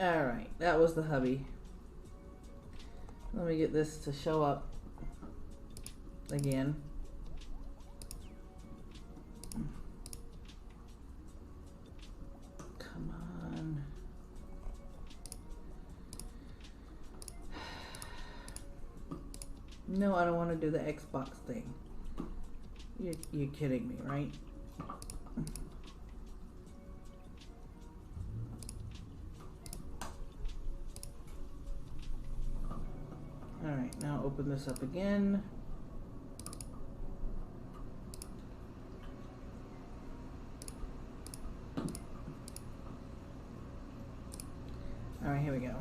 Alright, that was the hubby. Let me get this to show up again. Come on. No, I don't want to do the Xbox thing. You're kidding me, right? Alright, now open this up again. Alright, here we go.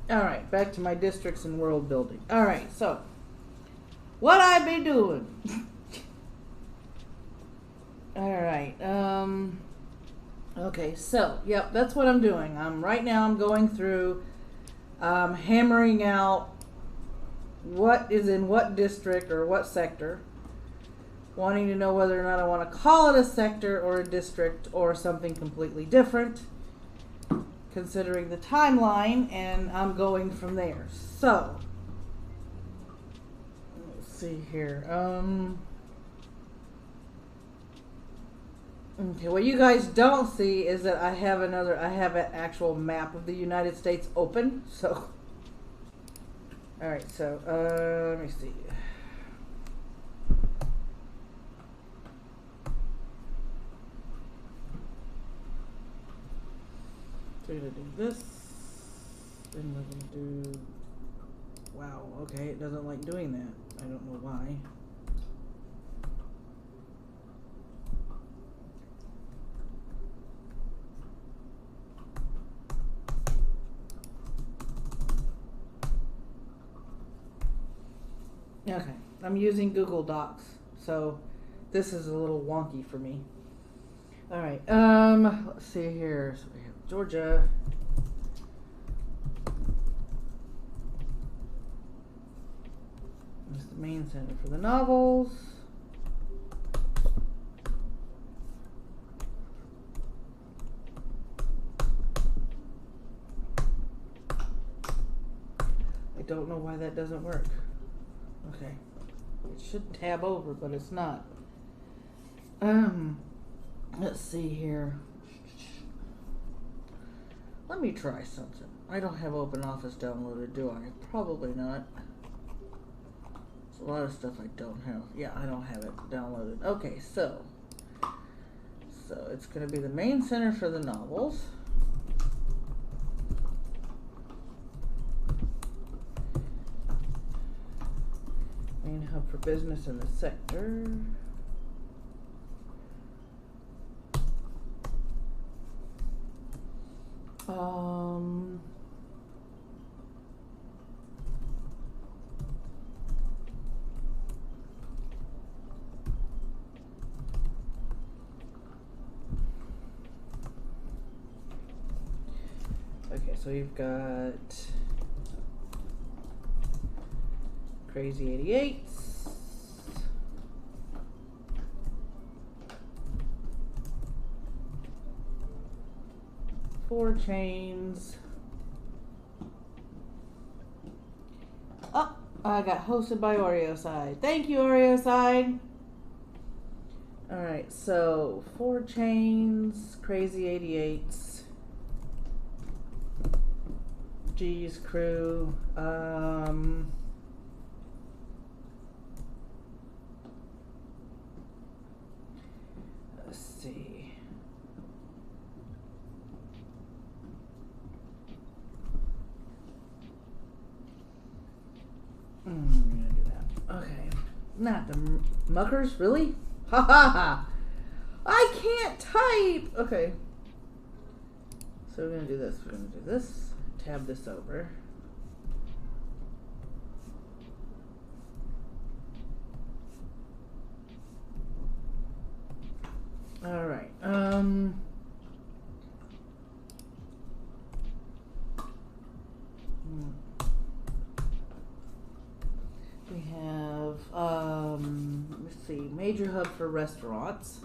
Alright, back to my districts and world building. Alright, so what I be doing? Alright, okay, so yep, that's what I'm doing. Right now I'm going through hammering out what is in what district or what sector, wanting to know whether or not I want to call it a sector or a district or something completely different, considering the timeline, and I'm going from there. So let's see here. Okay, what you guys don't see is that I have an actual map of the United States open. So alright, so let me see. So we're gonna do this, and we're gonna do, wow, okay, it doesn't like doing that. I don't know why. Okay, I'm using Google Docs, so this is a little wonky for me. All right, let's see here. So we have Georgia. This is the main center for the novels. I don't know why that doesn't work. Okay, it should tab over, but it's not. Let's see here. Let me try something. I don't have OpenOffice downloaded, do I? Probably not. There's a lot of stuff I don't have. Yeah, I don't have it downloaded. Okay, so it's going to be the main center for the novels. Main hub for business in the sector. Okay, so you've got Crazy 88s. Four Chains. Oh, I got hosted by Oreo Side. Thank you, Oreo Side. Alright, so Four Chains, Crazy 88s, G's Crew, let's see. I'm gonna do that. Okay. Not the muckers, really? Ha ha ha! I can't type! Okay. So we're gonna do this. We're gonna do this. Tab this over. Alright. We have, let's see, major hub for restaurants.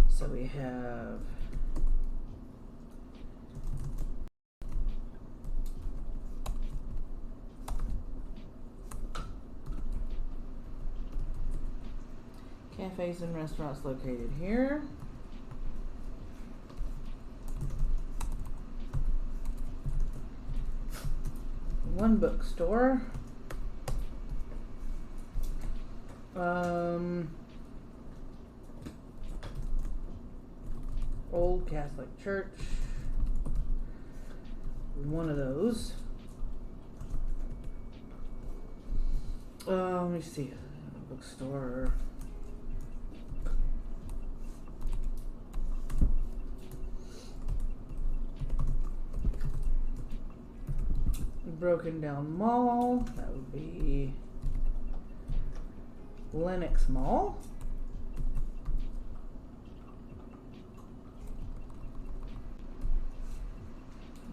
So we have Cafes and restaurants located here. One bookstore. Old Catholic Church. One of those. Let me see. Bookstore. Broken Down Mall. That would be Lenox Mall.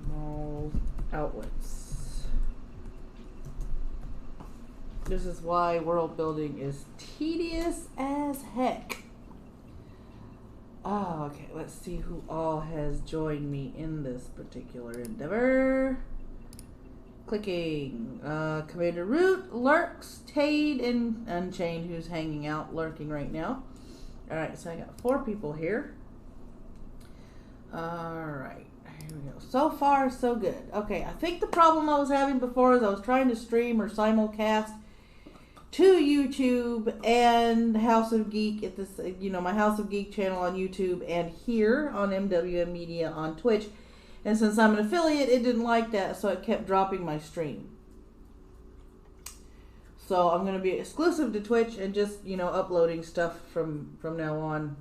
Mall outlets. This is why world building is tedious as heck. Oh, okay. Let's see who all has joined me in this particular endeavor. Clicking. Commander Root, Lurks, Tade, and Unchained, who's hanging out, lurking right now. Alright, so I got 4 people here. Alright, here we go. So far, so good. Okay, I think the problem I was having before is I was trying to stream or simulcast to YouTube and House of Geek at this, my House of Geek channel on YouTube and here on MWM Media on Twitch. And since I'm an affiliate, it didn't like that, so it kept dropping my stream. So I'm going to be exclusive to Twitch and just, uploading stuff from now on.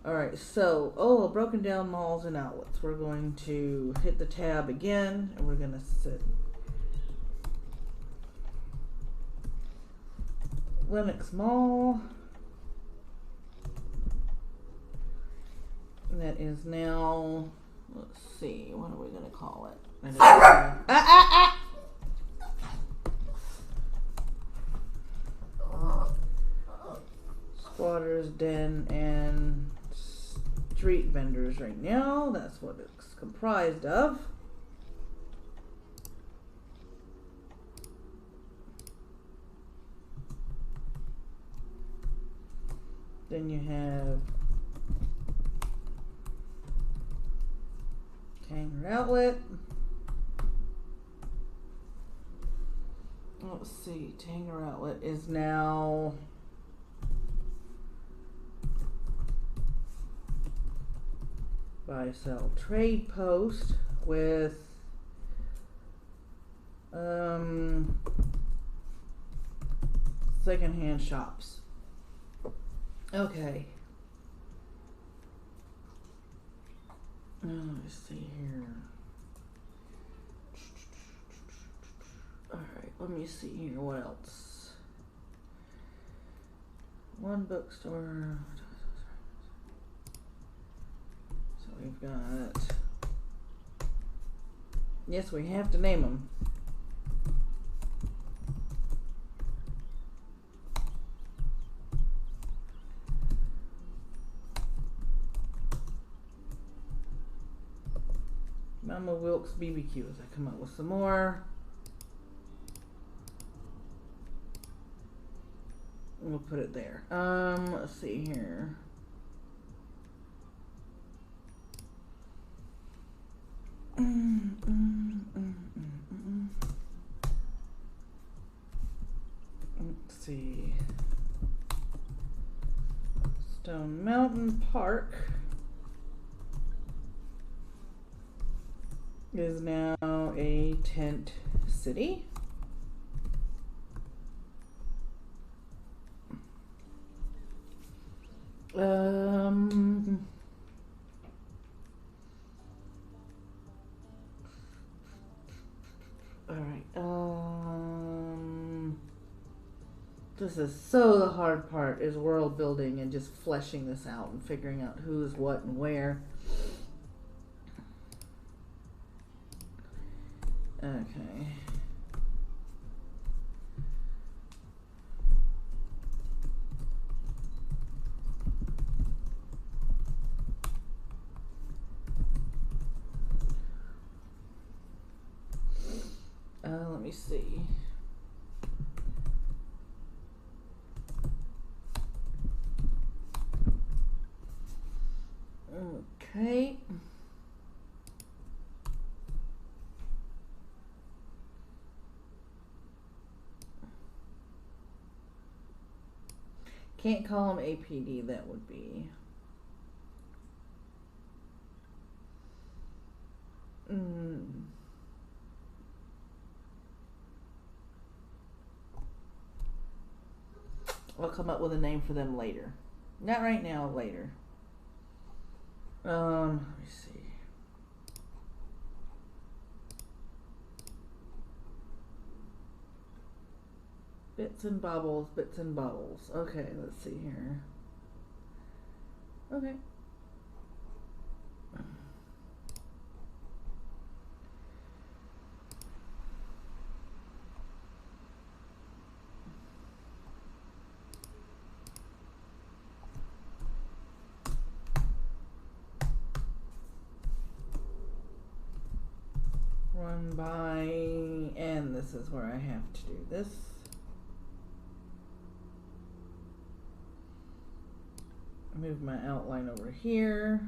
Alright, so, Broken Down Malls and Outlets. We're going to hit the tab again, and we're going to sit. Lenox Mall. That is now... Let's see, what are we going to call it? Squatters Den and street vendors right now. That's what it's comprised of. Then you have Tanger Outlet. Let's see, Tanger Outlet is now buy sell trade post with secondhand shops. Okay. Let's see here. Alright, let me see here. What else? One bookstore. So we've got... Yes, we have to name them. Mama Wilkes BBQ as I come up with some more. We'll put it there. Let's see here. Let's see. Stone Mountain Park is now a tent city. This is so the hard part is world building and just fleshing this out and figuring out who's what and where. Okay. Let me see. Okay. Can't call them APD, that would be. I'll come up with a name for them later. Not right now, later. Let me see. Bits and bubbles, bits and bubbles. Okay, let's see here. Okay. Run by, and this is where I have to do this. Move my outline over here.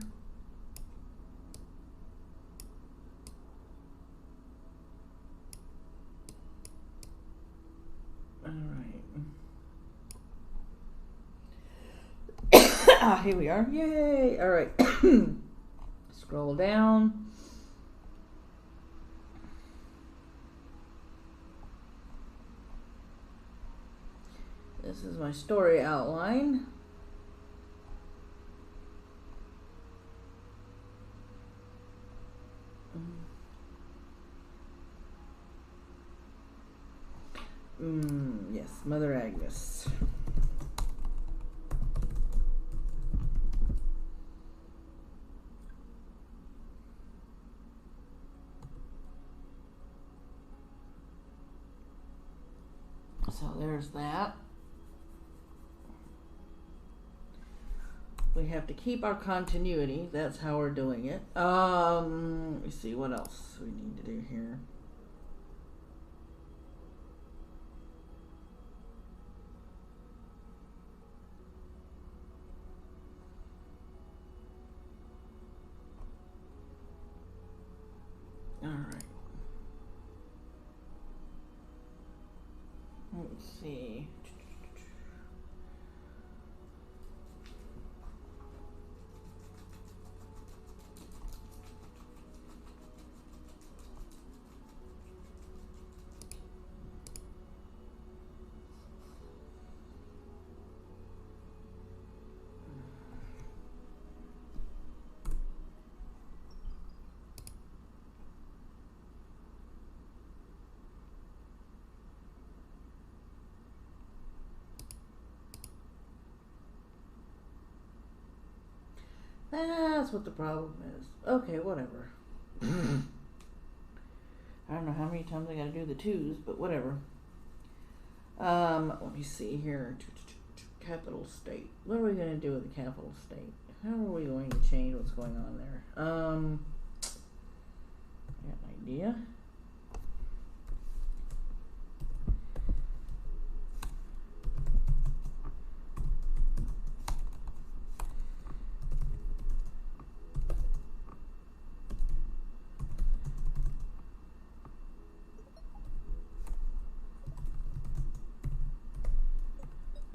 All right. Here we are. Yay! All right. Scroll down. This is my story outline. Yes, Mother Agnes. So there's that. We have to keep our continuity. That's how we're doing it. Let me see what else we need to do here. All right. Let's see. That's what the problem is. Okay, whatever. I don't know how many times I gotta do the twos, but whatever. Let me see here. Capital state. What are we gonna do with the capital state? How are we going to change what's going on there? I got an idea.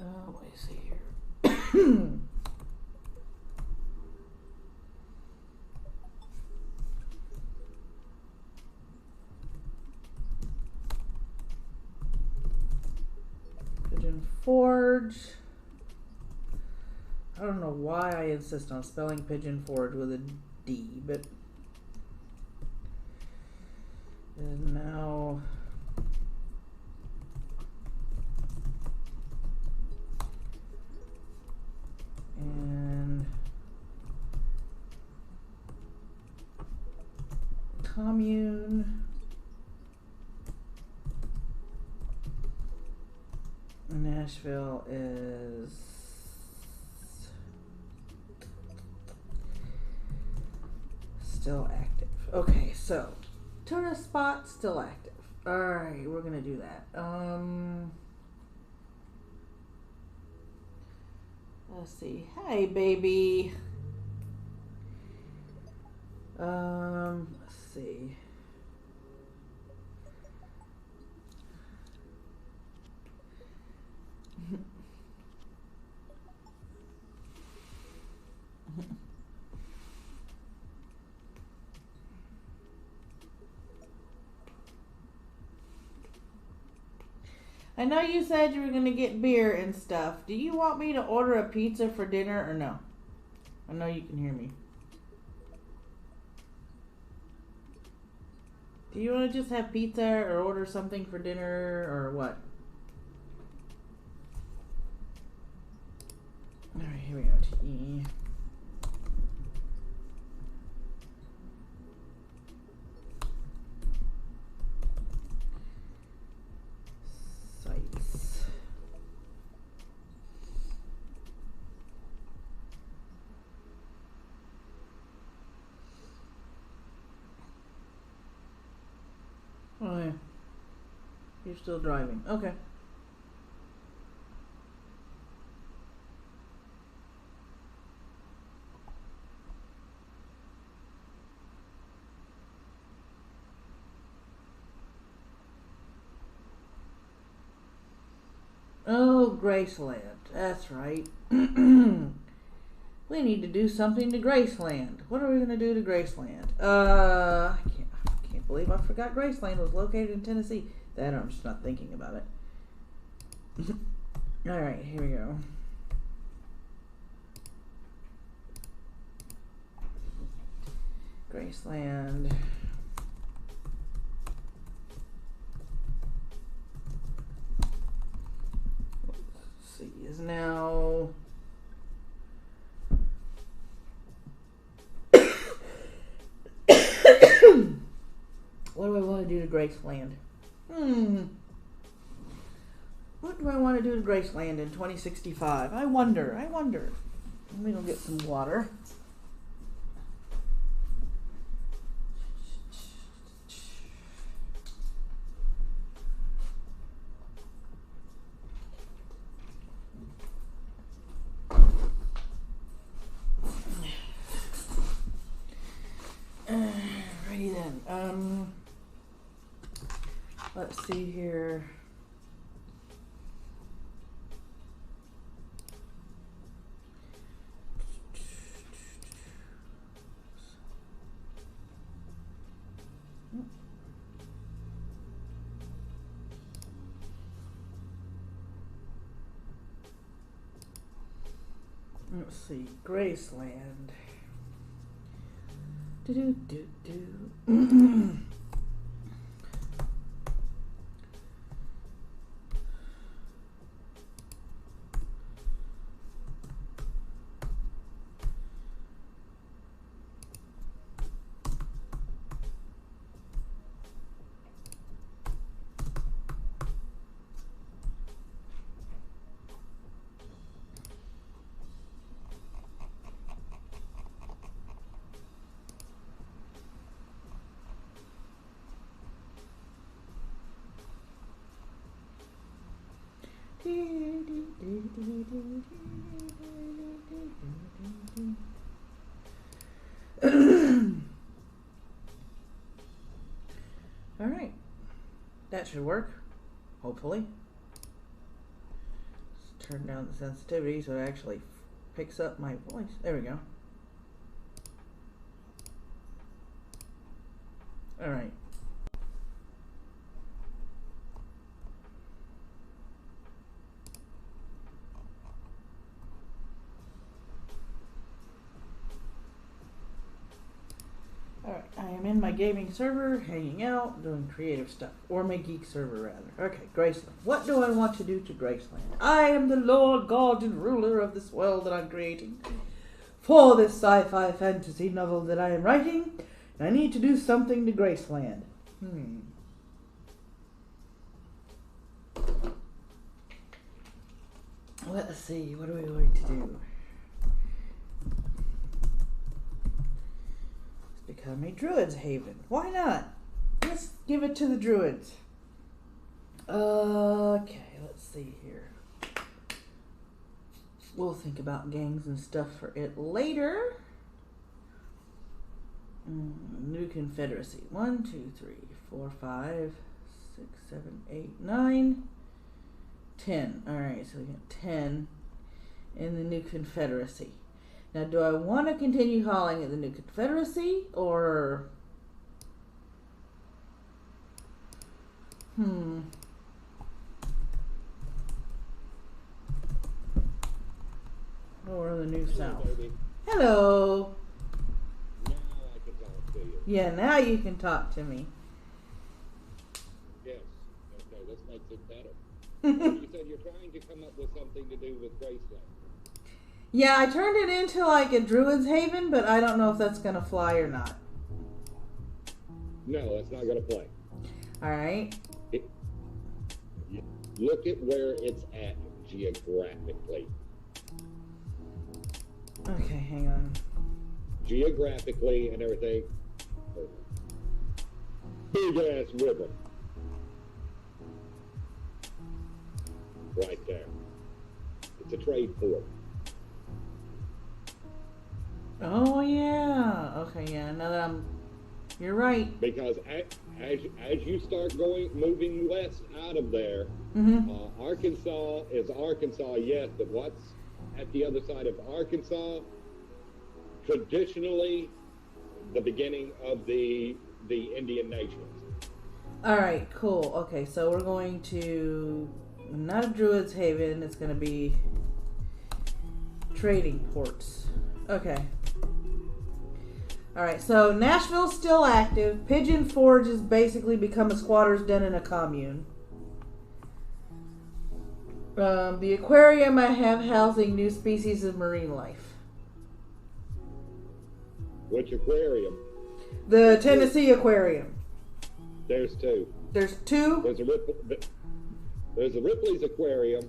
Let me see here. Pigeon Forge. I don't know why I insist on spelling Pigeon Forge with a D, but is now and commune. Nashville is still active. Okay, so tourist spot still active. All right, we're gonna do that. Let's see. Hey, baby. Let's see. I know you said you were going to get beer and stuff. Do you want me to order a pizza for dinner or no? I know you can hear me. Do you want to just have pizza or order something for dinner or what? Alright, here we go. Tea. Sites. Oh yeah. You're still driving. Okay. Oh, Graceland. That's right. We need to do something to Graceland. What are we going to do to Graceland? I can't believe I forgot Graceland was located in Tennessee. That I'm just not thinking about it. All right, here we go. Graceland. Let's see, is now what do I want to do to Graceland? What do I want to do to Graceland in 2065? I wonder. Let me go get some water. Righty then. Let's see here. Let's see, Graceland. All right, that should work, hopefully. Let's turn down the sensitivity so it actually picks up my voice. There we go. All right. Alright, I am in my gaming server, hanging out, doing creative stuff. Or my geek server, rather. Okay, Graceland. What do I want to do to Graceland? I am the Lord, God, and ruler of this world that I'm creating. For this sci-fi fantasy novel that I am writing, I need to do something to Graceland. Let's see, what are we going to do? Become a druid's haven. Why not? Let's give it to the druids. Okay, let's see here. We'll think about gangs and stuff for it later. New Confederacy. 1, 2, 3, 4, 5, 6, 7, 8, 9, 10. Alright, so we got 10 in the New Confederacy. Now, do I want to continue calling it the New Confederacy, or... Or the New South? Hello! Now I can talk to you. Yeah, now you can talk to me. Yes. Okay, this makes it better. You said you're trying to come up with something to do with Graceland. Yeah, I turned it into like a Druid's Haven, but I don't know if that's going to fly or not. No, it's not going to play. Alright. Look at where it's at geographically. Okay, hang on. Geographically and everything. Big ass river. Right there. It's a trade port. Oh, yeah. Okay, yeah. Now that you're right. Because as you start moving west out of there, Arkansas is Arkansas, yes, but what's at the other side of Arkansas? Traditionally, the beginning of the Indian nations. All right, cool. Okay, so we're going to not a Druid's Haven. It's going to be trading ports. Okay. All right, so Nashville's still active. Pigeon Forge has basically become a squatter's den and a commune. The aquarium I have housing new species of marine life. Which aquarium? The Tennessee Aquarium. There's two. There's two? There's a Ripley's Aquarium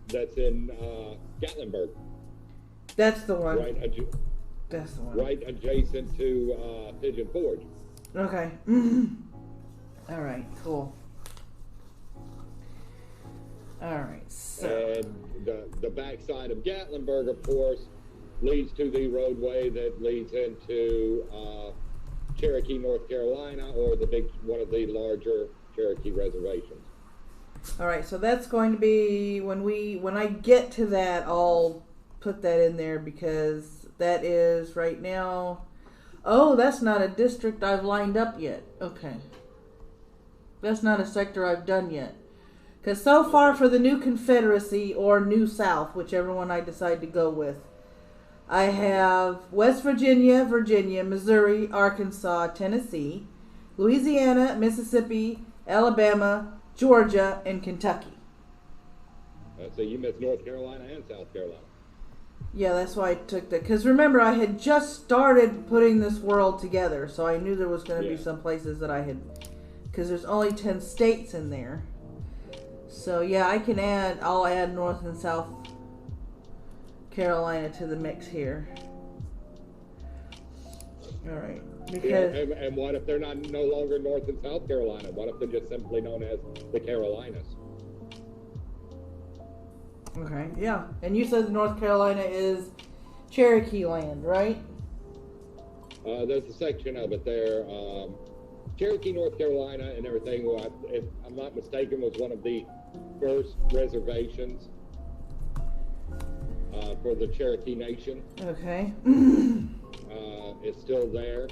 that's in Gatlinburg. That's the one. That's the one. Right adjacent to Pigeon Forge. Okay. All right, cool. All right, so... And the backside of Gatlinburg, of course, leads to the roadway that leads into Cherokee, North Carolina, or one of the larger Cherokee reservations. All right, so that's going to be when I get to that, I'll put that in there because that is right now. Oh, that's not a district I've lined up yet. Okay, that's not a sector I've done yet. Because so far for the New Confederacy or New South, whichever one I decide to go with, I have West Virginia, Missouri, Arkansas, Tennessee, Louisiana, Mississippi, Alabama, Georgia, and Kentucky. So you missed North Carolina and South Carolina. Yeah, that's why I took that. Because remember, I had just started putting this world together, so I knew there was going to be some places that I had... Because there's only 10 states in there. So yeah, I'll add North and South Carolina to the mix here. All right. Because and what if they're no longer North and South Carolina? What if they're just simply known as the Carolinas? Okay, yeah. And you said North Carolina is Cherokee land, right? There's a section of it there. Cherokee, North Carolina, and everything, if I'm not mistaken, was one of the first reservations for the Cherokee Nation. Okay. It's still there.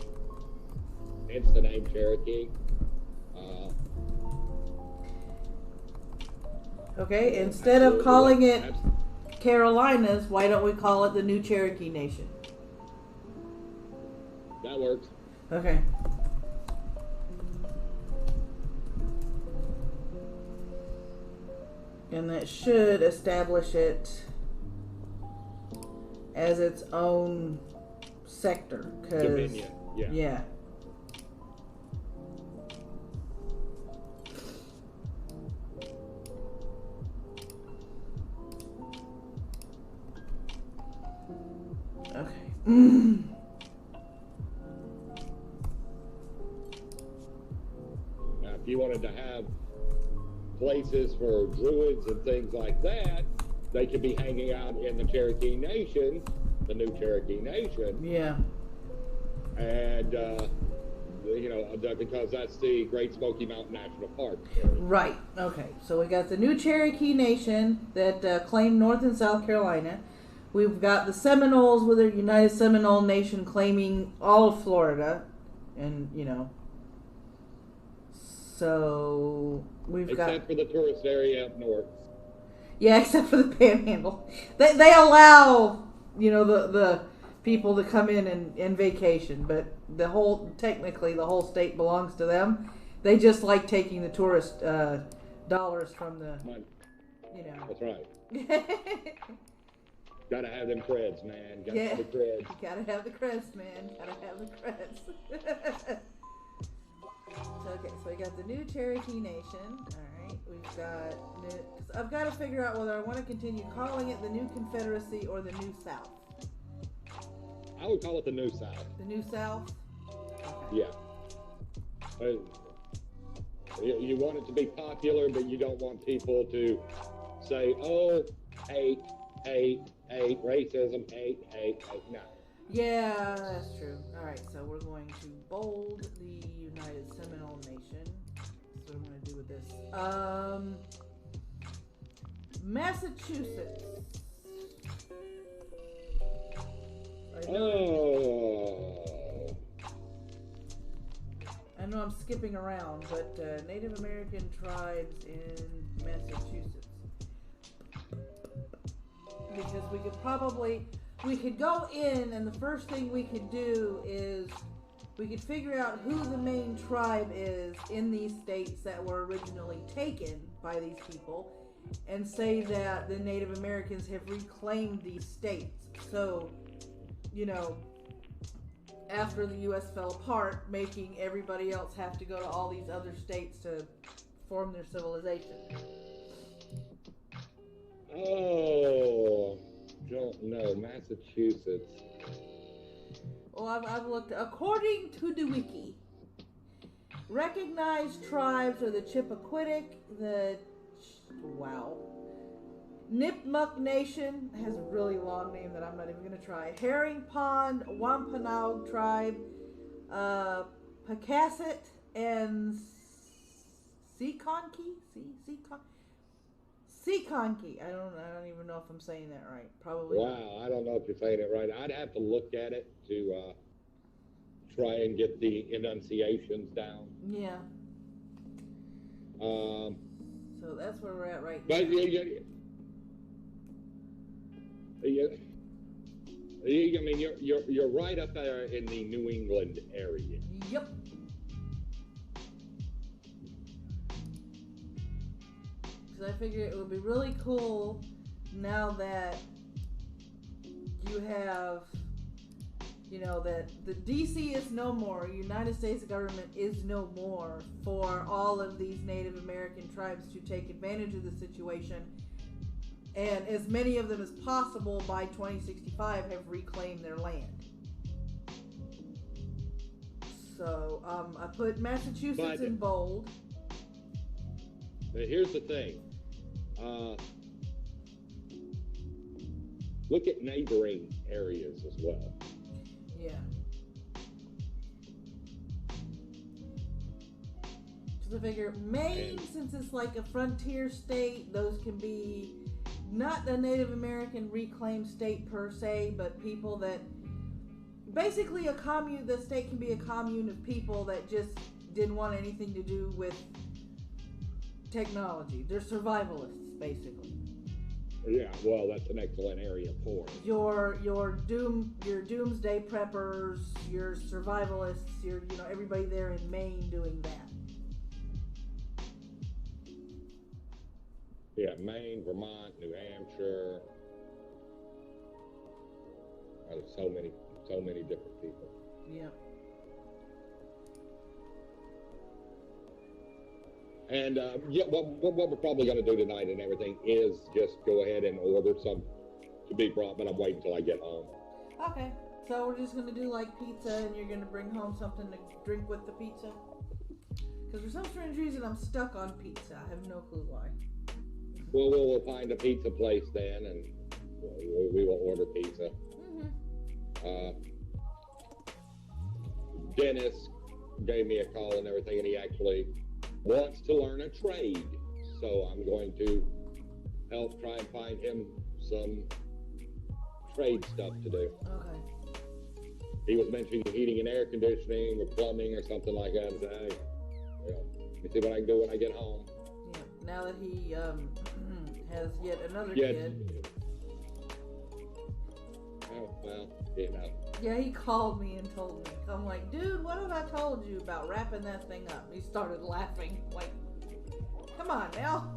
Hence the name Cherokee. Okay, instead of calling it Carolinas, why don't we call it the New Cherokee Nation? That works. Okay. And that should establish it as its own sector. Dominion, yeah. Okay. Now, if you wanted to have places for druids and things like that, they could be hanging out in the Cherokee Nation, the New Cherokee Nation. Yeah. and because that's the Great Smoky Mountain National Park. Right. Okay. So we got the new Cherokee Nation that claimed North and South Carolina. We've got the Seminoles with their United Seminole Nation claiming all of Florida, and so we've except for the tourist area up north. Yeah, except for the Panhandle. They allow the people to come in and vacation, but technically the whole state belongs to them. They just like taking the tourist dollars from the. That's right. Gotta have them creds, man. Gotta have the creds. You gotta have the creds, man. Gotta have the creds. Okay, so we got the new Cherokee Nation. Alright, we've got I've got to figure out whether I want to continue calling it the New Confederacy or the New South. I would call it the New South. The New South? Okay. Yeah. You want it to be popular, but you don't want people to say, oh, hate, racism, hate. No. Yeah, that's true. Alright, so we're going to bold the United Seminole Nation. That's what I'm going to do with this. Massachusetts. I know I'm skipping around, but Native American tribes in Massachusetts. Because we could go in, and the first thing we could do is we could figure out who the main tribe is in these states that were originally taken by these people, and say that the Native Americans have reclaimed these states. So, after the U.S. fell apart, making everybody else have to go to all these other states to form their civilization. Oh, don't know. Massachusetts. Well, I've looked. According to the wiki, recognized tribes are the Chippewa, Nipmuc Nation has a really long name that I'm not even going to try. Herring Pond, Wampanoag Tribe, Pecasset, and Seekonki. Seekonki. I don't even know if I'm saying that right. Probably. Wow, I don't know if you're saying it right. I'd have to look at it to try and get the enunciations down. Yeah. So that's where we're at right now. But I mean, you're right up there in the New England area. Yep. Because I figure it would be really cool now that you have, that the DC is no more, United States government is no more, for all of these Native American tribes to take advantage of the situation. And as many of them as possible by 2065 have reclaimed their land. So I put Massachusetts in bold. But here's the thing. Look at neighboring areas as well. Yeah. So I figure Maine, since it's like a frontier state, those can be not a Native American reclaimed state per se, but people that basically a commune. The state can be a commune of people that just didn't want anything to do with technology. They're survivalists, basically. Yeah, well, that's an excellent area for it. Your doomsday preppers, your survivalists, your everybody there in Maine doing that. Yeah, Maine, Vermont, New Hampshire. There's so many different people. Yeah. And what we're probably going to do tonight and everything is just go ahead and order some to be brought, but I'm waiting until I get home. Okay, so we're just going to do like pizza, and you're going to bring home something to drink with the pizza? Because for some strange reason, I'm stuck on pizza. I have no clue why. Well, we'll find a pizza place then, and we will order pizza. Mm-hmm. Dennis gave me a call and everything, and he actually wants to learn a trade. So I'm going to help try and find him some trade stuff to do. Okay. He was mentioning heating and air conditioning or plumbing or something like that. I said, hey, let me see what I can do when I get home. Yeah. Now that he has yet another kid. Oh, well, Yeah, he called me and told me. I'm like, dude, what have I told you about wrapping that thing up? He started laughing. Like, come on now.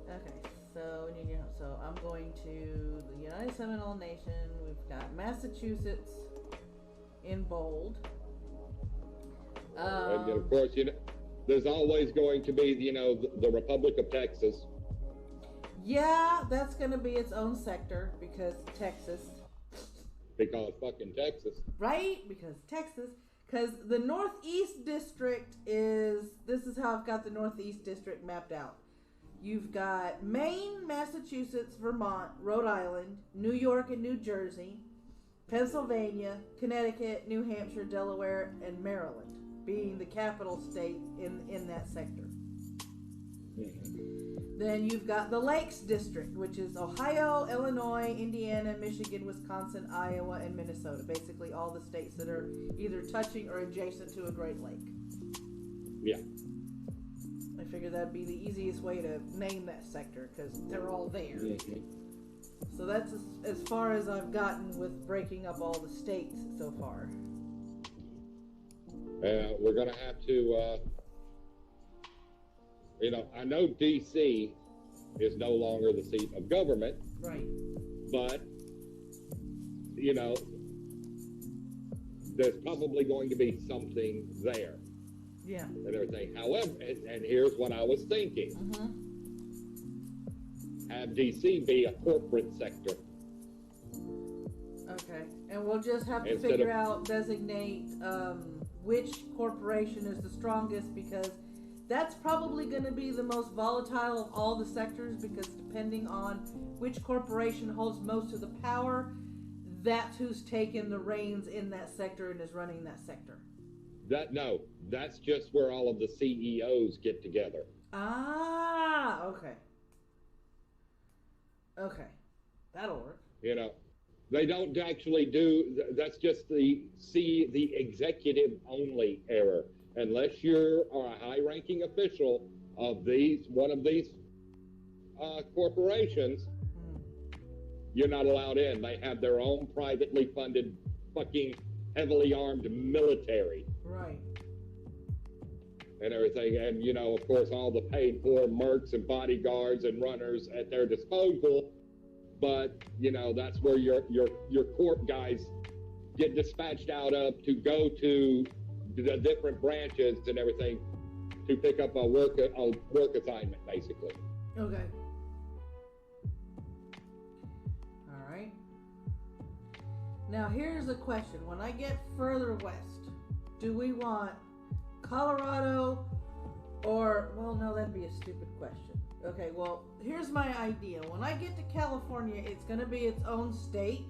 Okay, so I'm going to the United Seminole Nation. We've got Massachusetts in bold. And of course, there's always going to be, the Republic of Texas. Yeah, that's going to be its own sector because Texas. Because fucking Texas. Right? Because Texas. Because the Northeast District this is how I've got the Northeast District mapped out. You've got Maine, Massachusetts, Vermont, Rhode Island, New York and New Jersey, Pennsylvania, Connecticut, New Hampshire, Delaware, and Maryland being the capital states in that sector. Mm-hmm. Then you've got the Lakes District, which is Ohio, Illinois, Indiana, Michigan, Wisconsin, Iowa, and Minnesota. Basically all the states that are either touching or adjacent to a Great Lake. Yeah. I figured that'd be the easiest way to name that sector because they're all there. Mm-hmm. So that's as far as I've gotten with breaking up all the states so far. We're going to have to... I know D.C. is no longer the seat of government. Right. But, there's probably going to be something there. Yeah. And everything. However, and here's what I was thinking. Mm-hmm. Have D.C. be a corporate sector. Okay. And we'll just have to designate which corporation is the strongest because that's probably going to be the most volatile of all the sectors because depending on which corporation holds most of the power, that's who's taken the reins in that sector and is running that sector. That's just where all of the CEOs get together. Ah, okay. Okay. That'll work. They don't actually that's just the executive only error. Unless you're a high-ranking official of one of these corporations, you're not allowed in. They have their own privately funded, fucking heavily armed military. Right. And everything. And, of course, all the paid-for mercs and bodyguards and runners at their disposal. But, that's where your court guys get dispatched out of to go to the different branches and everything to pick up a work assignment, basically. Okay. All right. Now here's a question. When I get further west, do we want Colorado or, well, no, that'd be a stupid question. Okay, well, here's my idea. When I get to California, it's going to be its own state.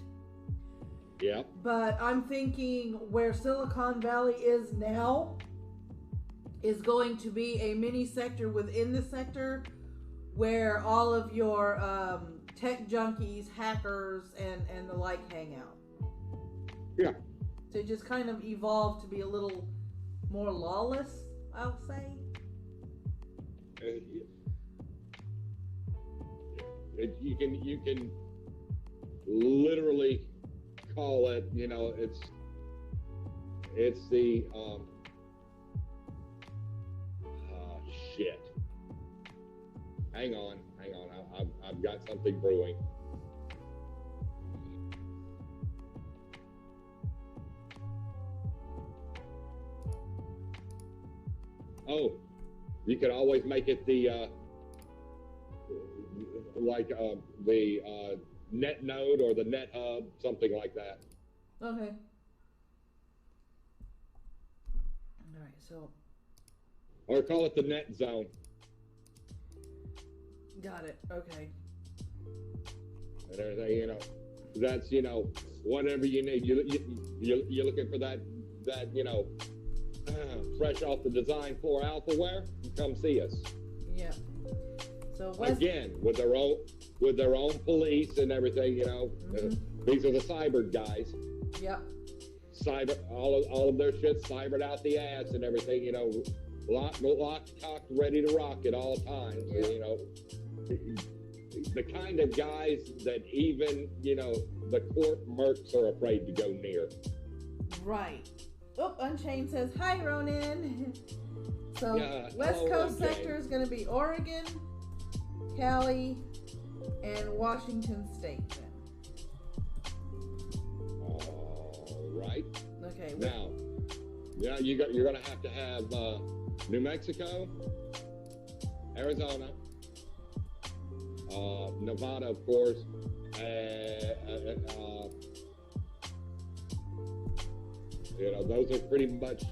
Yeah. But I'm thinking where Silicon Valley is now is going to be a mini sector within the sector where all of your tech junkies, hackers, and the like hang out. Yeah. So it just kind of evolved to be a little more lawless, I'll say. You can literally call it, it's the shit. Hang on. I've got something brewing. Oh, you could always make it the net node or the net hub, something like that. Okay. All right, so. Or call it the net zone. Got it. Okay. And everything, That's, whatever you need. You're looking for that fresh off the design floor alphaware. Come see us. Yeah. So West. Again, with their own police and everything. These are the cyber guys. Yep. Cyber, all of their shit cybered out the ass and everything. Locked, cocked, ready to rock at all times. Yep. The kind of guys that even the court mercs are afraid to go near. Right. Oh, Unchained says, hi, Ronan. So, West hello, Coast Unchained. sector is going to be Oregon, Cali, and Washington State. Then. All right. Okay. Now, you're going to have New Mexico, Arizona, Nevada, of course, those are pretty much,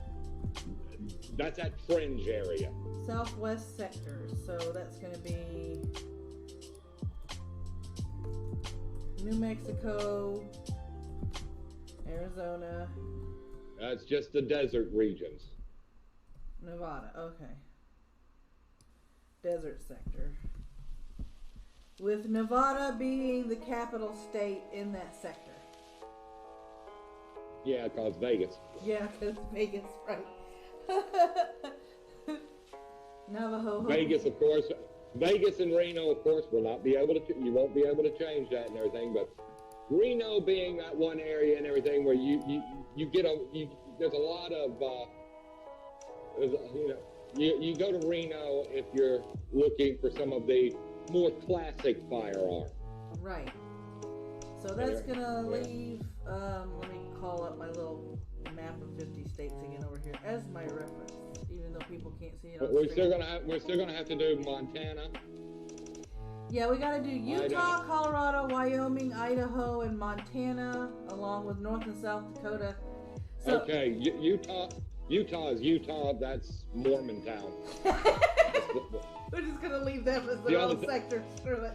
that's that fringe area. Southwest sector. So that's going to be New Mexico, Arizona. That's just the desert regions. Nevada. Okay. Desert sector. With Nevada being the capital state in that sector. Yeah, because Vegas. Yeah, because Vegas, right. Navajo. Vegas, of course. Vegas and Reno, of course, will not be able to. You won't be able to change that and everything. But Reno being that one area and everything where you get there's a lot of you go to Reno if you're looking for some of the more classic firearms. Right. So that's gonna leave. Let me call up my little map of 50 states again over here as my reference, even though people can't see it on We're screen. still gonna have to do Montana. Yeah, we gotta do Utah, Colorado, Wyoming, Idaho, and Montana, along with North and South Dakota. So, okay, Utah is Utah. That's Mormontown. We're just gonna leave them as their own sector. Screw it.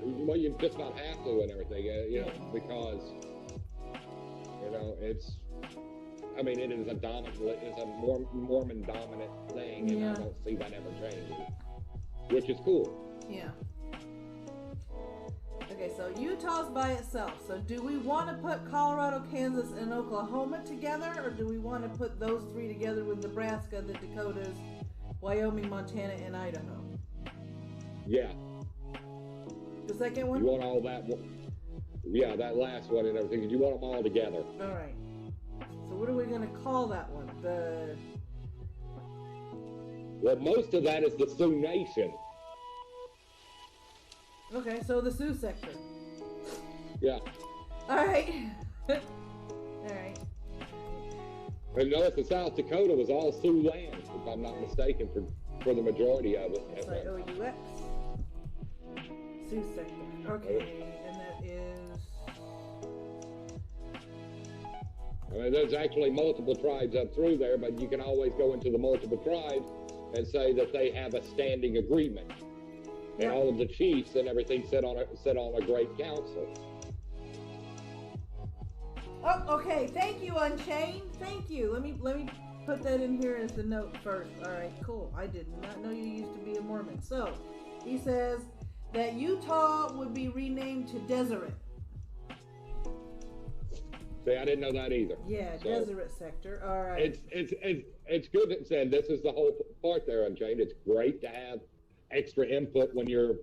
Well, you just about have to and everything, because it's. I mean, it is a Mormon dominant thing, and I don't see that ever changing, which is cool. Yeah. Okay, so Utah's by itself. So do we want to put Colorado, Kansas, and Oklahoma together, or do we want to put those three together with Nebraska, the Dakotas, Wyoming, Montana, and Idaho? Yeah. The second one? You want all that? Yeah, that last one and everything. You want them all together. All right. So what are we going to call that one? Well, most of that is the Sioux Nation. Okay, so the Sioux sector. Yeah. All right. All right. And north and South Dakota was all Sioux land, if I'm not mistaken, for the majority of it. It's like OUX. Sioux sector. Okay, and that is... I mean, there's actually multiple tribes up through there, but you can always go into the multiple tribes and say that they have a standing agreement. And all of the chiefs and everything sit on a great council. Oh, okay. Thank you, Unchained. Thank you. Let me put that in here as the note first. All right, cool. I did not know you used to be a Mormon. So, he says that Utah would be renamed to Deseret. See, I didn't know that either. Yeah, so, Deseret sector. All right. It's good that said this is the whole part there, Unchained. It's great to have extra input when you're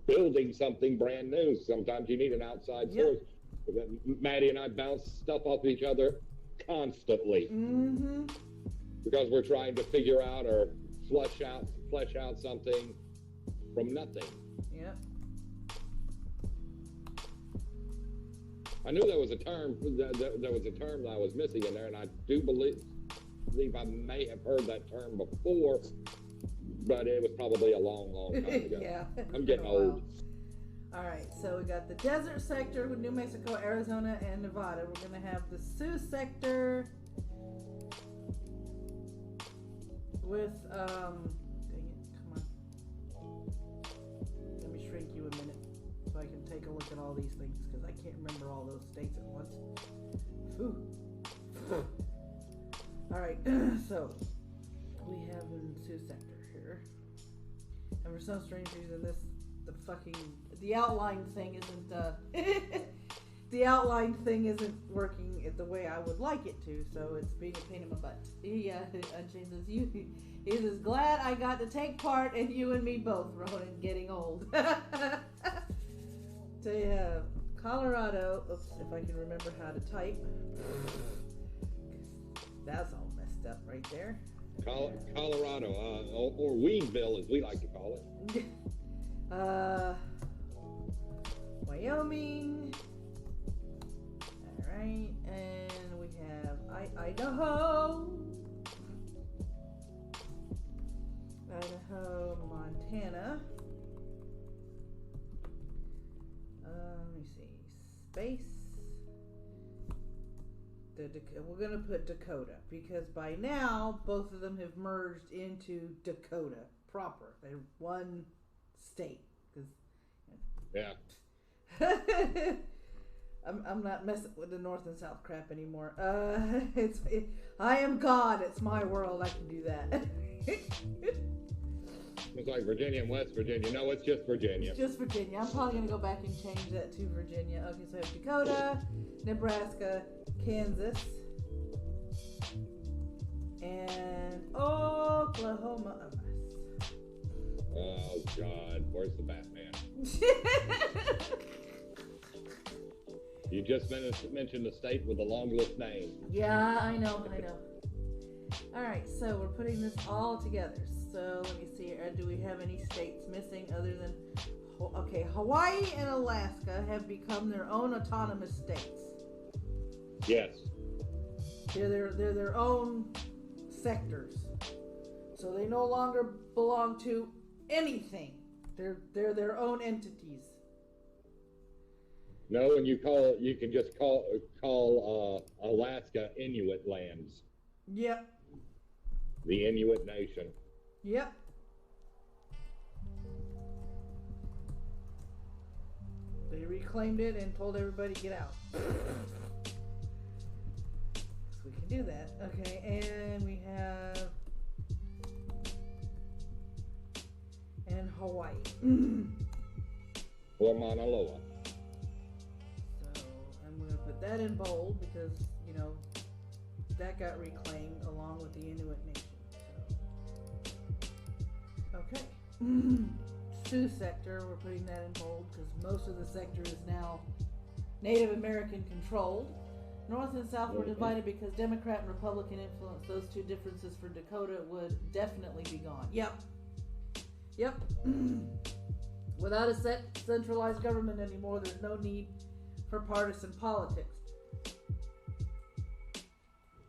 building something brand new. Sometimes you need an outside source. Maddie and I bounce stuff off each other constantly because we're trying to figure out or flesh out something from nothing. Yep. I knew there was a term. There was a term that I was missing in there, and I do believe I may have heard that term before, but it was probably a long time ago. Yeah, I'm getting old. All right, so we got the desert sector with New Mexico, Arizona, and Nevada. We're going to have the Sioux sector with, dang it, come on. Let me shrink you a minute so I can take take a look at all these things because I can't remember all those states at once. Whew. All right, so we have in Sioux sector here, and for some strange reason, the outline thing isn't the outline thing isn't working the way I would like it to, so it's being a pain in my butt. Unchained says, he's as glad I got to take part in you and me both, Ronan, getting old. So you have Colorado, oops, if I can remember how to type. That's all messed up right there. Colorado, or Weedville as we like to call it. Wyoming. Alright, and we have Idaho, Montana. Let me see. Space. We're going to put Dakota because by now both of them have merged into Dakota proper. They're one state. Yeah. I'm not messing with the North and South crap anymore. I am God. It's my world. I can do that. It's like Virginia and West Virginia. No, it's just Virginia. It's just Virginia. I'm probably going to go back and change that to Virginia. Okay, so I have Dakota, Nebraska, Kansas, and Oklahoma. Oh, God. Where's the Batman? You just mentioned the state with the longest name. Yeah, I know. All right, so we're putting this all together. So let me see. Do we have any states missing other than... Okay, Hawaii and Alaska have become their own autonomous states. Yes. They're their own sectors. So they no longer belong to anything. They're their own entities. No, and you can just call Alaska Inuit lands. Yep. The Inuit Nation. Yep. They reclaimed it and told everybody get out. So we can do that. Okay, and we have Hawaii. Or Mauna Loa. So I'm going to put that in bold because, that got reclaimed along with the Inuit Nation. So. Okay. Sioux sector, we're putting that in bold because most of the sector is now Native American controlled. North and South were divided because Democrat and Republican influence. Those two differences for Dakota would definitely be gone. Yep. Without a centralized government anymore, there's no need for partisan politics.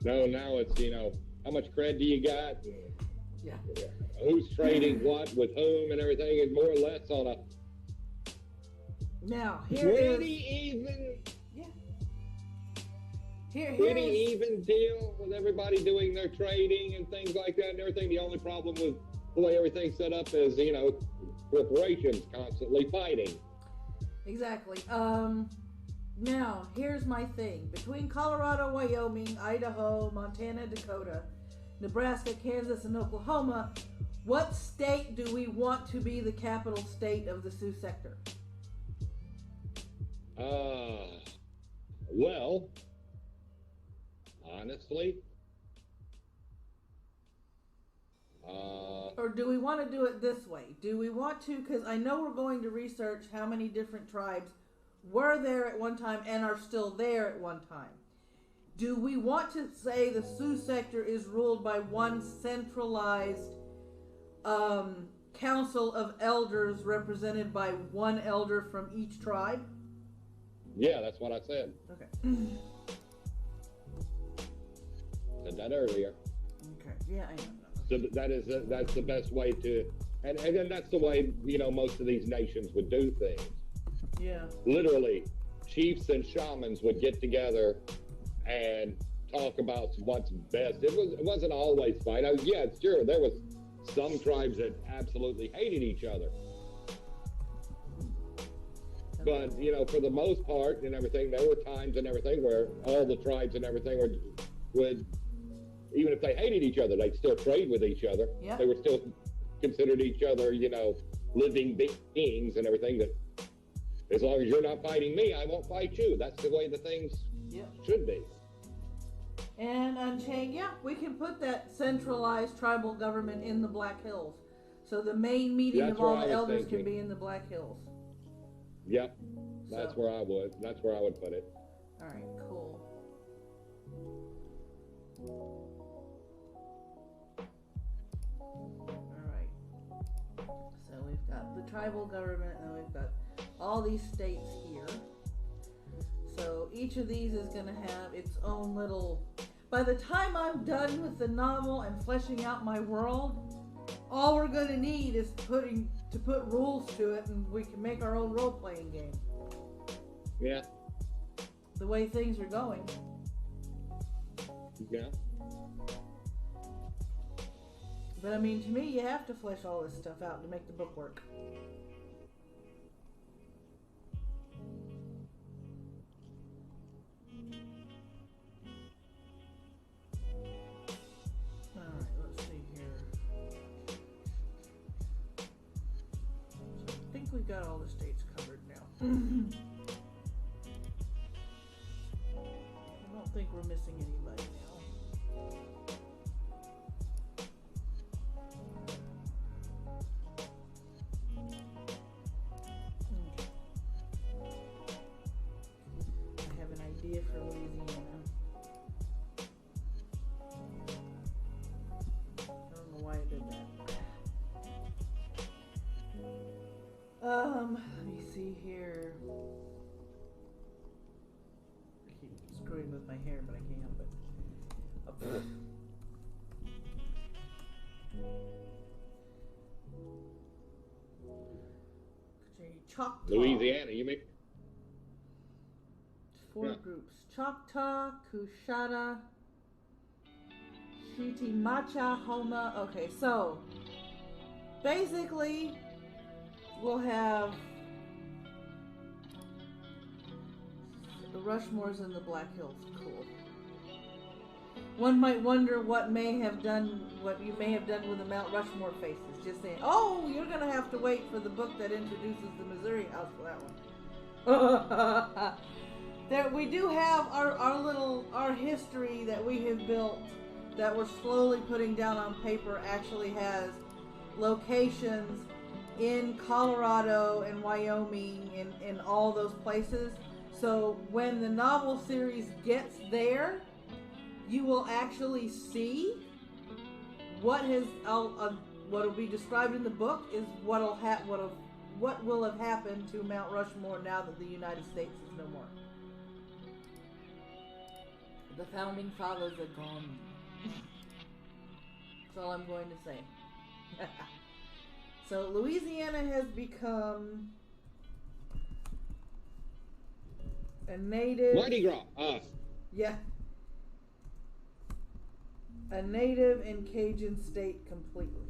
No, now it's, how much cred do you got? Yeah. Who's trading what with whom and everything, and more or less on a even deal with everybody doing their trading and things like that and everything. The only problem with the way everything's set up is, corporations constantly fighting. Exactly. Now, here's my thing. Between Colorado, Wyoming, Idaho, Montana, Dakota, Nebraska, Kansas, and Oklahoma, what state do we want to be the capital state of the Sioux sector? Well, honestly, or do we want to do it this way? Do we want to, because I know we're going to research how many different tribes were there at one time and are still there at one time. Do we want to say the Sioux sector is ruled by one centralized council of elders represented by one elder from each tribe? Yeah, that's what I said. Okay. Said that earlier. Okay. Yeah, I know. So that's the best way to, and then that's the way most of these nations would do things. Yeah. Literally, chiefs and shamans would get together and talk about what's best. It wasn't always fine. Yeah, it's true. There was some tribes that absolutely hated each other. But, you know, for the most part and everything, there were times and everything where all the tribes and everything would, even if they hated each other, they'd still trade with each other. Yep. They were still considered each other, you know, living beings and everything, that as long as you're not fighting me, I won't fight you. That's the way the things should be. And Unchained, yeah, we can put that centralized tribal government in the Black Hills. So the main meeting of all the elders can be in the Black Hills. Yep. That's where I would. That's where I would put it. All right, cool. All right. So we've got the tribal government, and we've got all these states here. So each of these is going to have its own little... By the time I'm done with the novel and fleshing out my world, all we're going to need is to put rules to it, and we can make our own role-playing game. Yeah. The way things are going. Yeah. But I mean, to me, you have to flesh all this stuff out to make the book work. Alright, let's see here. So I think we've got all the states covered now. I don't think we're missing anybody now. I have an idea for Louisiana. I don't know why I did that. Let me see here. I keep screwing with my hair, but I can't help it. Choctaw. Louisiana, you mean? Four groups. Choctaw, Coushatta, Chitimacha, Homa. Okay, so basically we'll have the Rushmores and the Black Hills. Cool. One might wonder what you may have done with the Mount Rushmore faces. Just saying, oh, you're going to have to wait for the book that introduces the Missouri House for that one. There, we do have our history that we have built that we're slowly putting down on paper actually has locations in Colorado and Wyoming and in all those places. So when the novel series gets there, you will actually see what will be described in the book is what will have happened to Mount Rushmore now that the United States is no more. The founding fathers are gone. That's all I'm going to say. So Louisiana has become a native... Mardi Gras. Yeah. A native and Cajun state completely.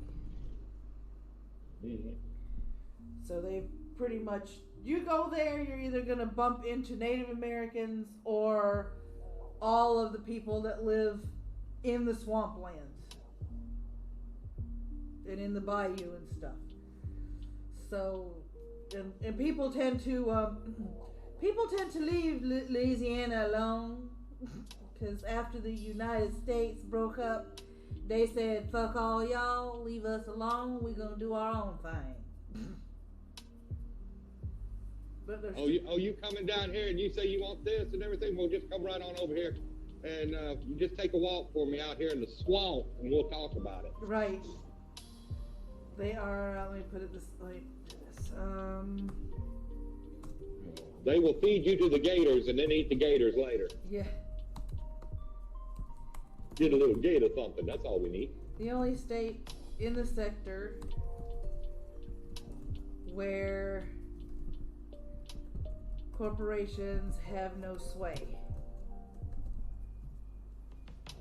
Mm-hmm. So they've pretty much... You go there, you're either going to bump into Native Americans or all of the people that live in the swamplands and in the bayou and stuff. So, and people tend to leave Louisiana alone because after the United States broke up, they said, "Fuck all y'all, leave us alone. We're gonna do our own thing." But you coming down here and you say you want this and everything? We'll just come right on over here and you just take a walk for me out here in the swamp and we'll talk about it. Right. They are. Let me put it this way. They will feed you to the gators and then eat the gators later. Yeah. Get a little gator something. That's all we need. The only state in the sector where corporations have no sway.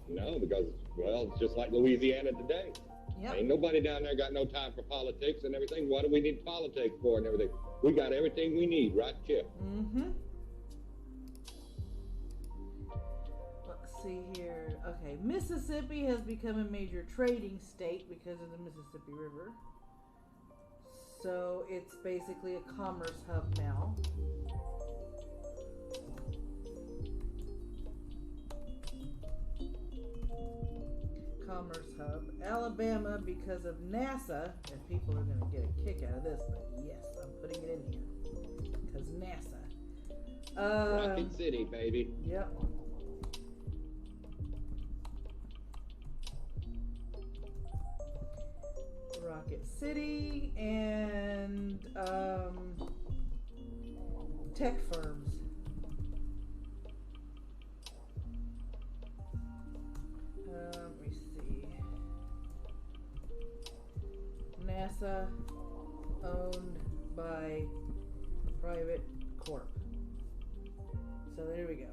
No, because, well, it's just like Louisiana today. Yep. Ain't nobody down there got no time for politics and everything. What do we need politics for and everything? We got everything we need, right, Chip? Mm-hmm. Let's see here. Okay, Mississippi has become a major trading state because of the Mississippi River. So it's basically a commerce hub now. Commerce hub. Alabama because of NASA, and people are going to get a kick out of this, but yes, I'm putting it in here because NASA. Rocket City, baby. Yep. Rocket City and tech firms. Let me see. NASA owned by private corp. So there we go.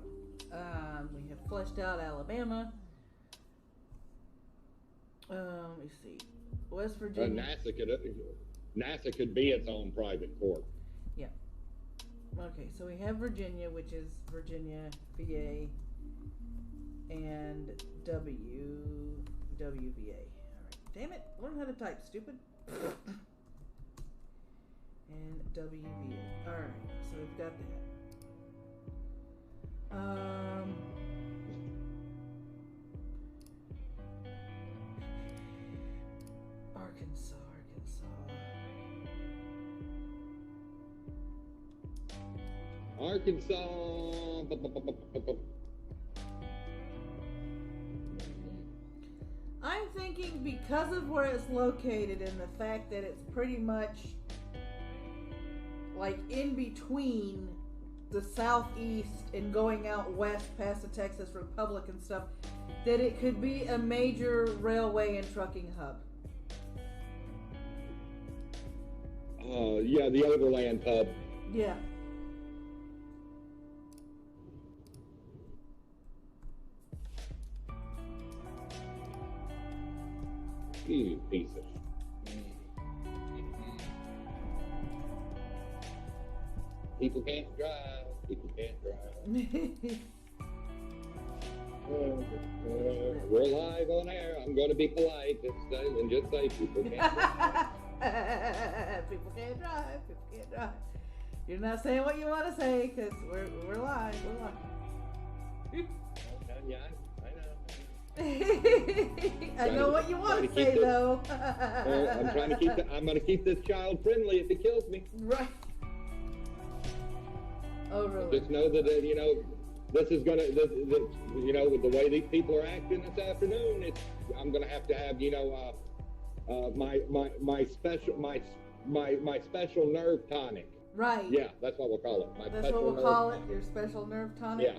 We have fleshed out Alabama. Let me see. West Virginia. NASA could be its own private corp. Yeah. Okay, so we have Virginia, which is Virginia, VA, and WVA. All right. Damn it! Learn how to type, stupid. And WVA. All right. So we've got that. Arkansas. I'm thinking because of where it's located and the fact that it's pretty much like in between the southeast and going out west past the Texas Republic and stuff, that it could be a major railway and trucking hub. Yeah, the overland hub. Yeah. You piece of. People can't drive. We're live on air. I'm going to be polite and just say people can't drive. People can't drive. You're not saying what you want to say because we're live. Yeah, I know. I know what you want to say though. I'm trying to keep. I'm going to keep this child friendly if it kills me. Right. Oh really? Just know that this is going to. With the way these people are acting this afternoon, I'm going to have my special nerve tonic. Right. Yeah, that's what we'll call it. That's what we'll call it. Your special nerve tonic. Yeah.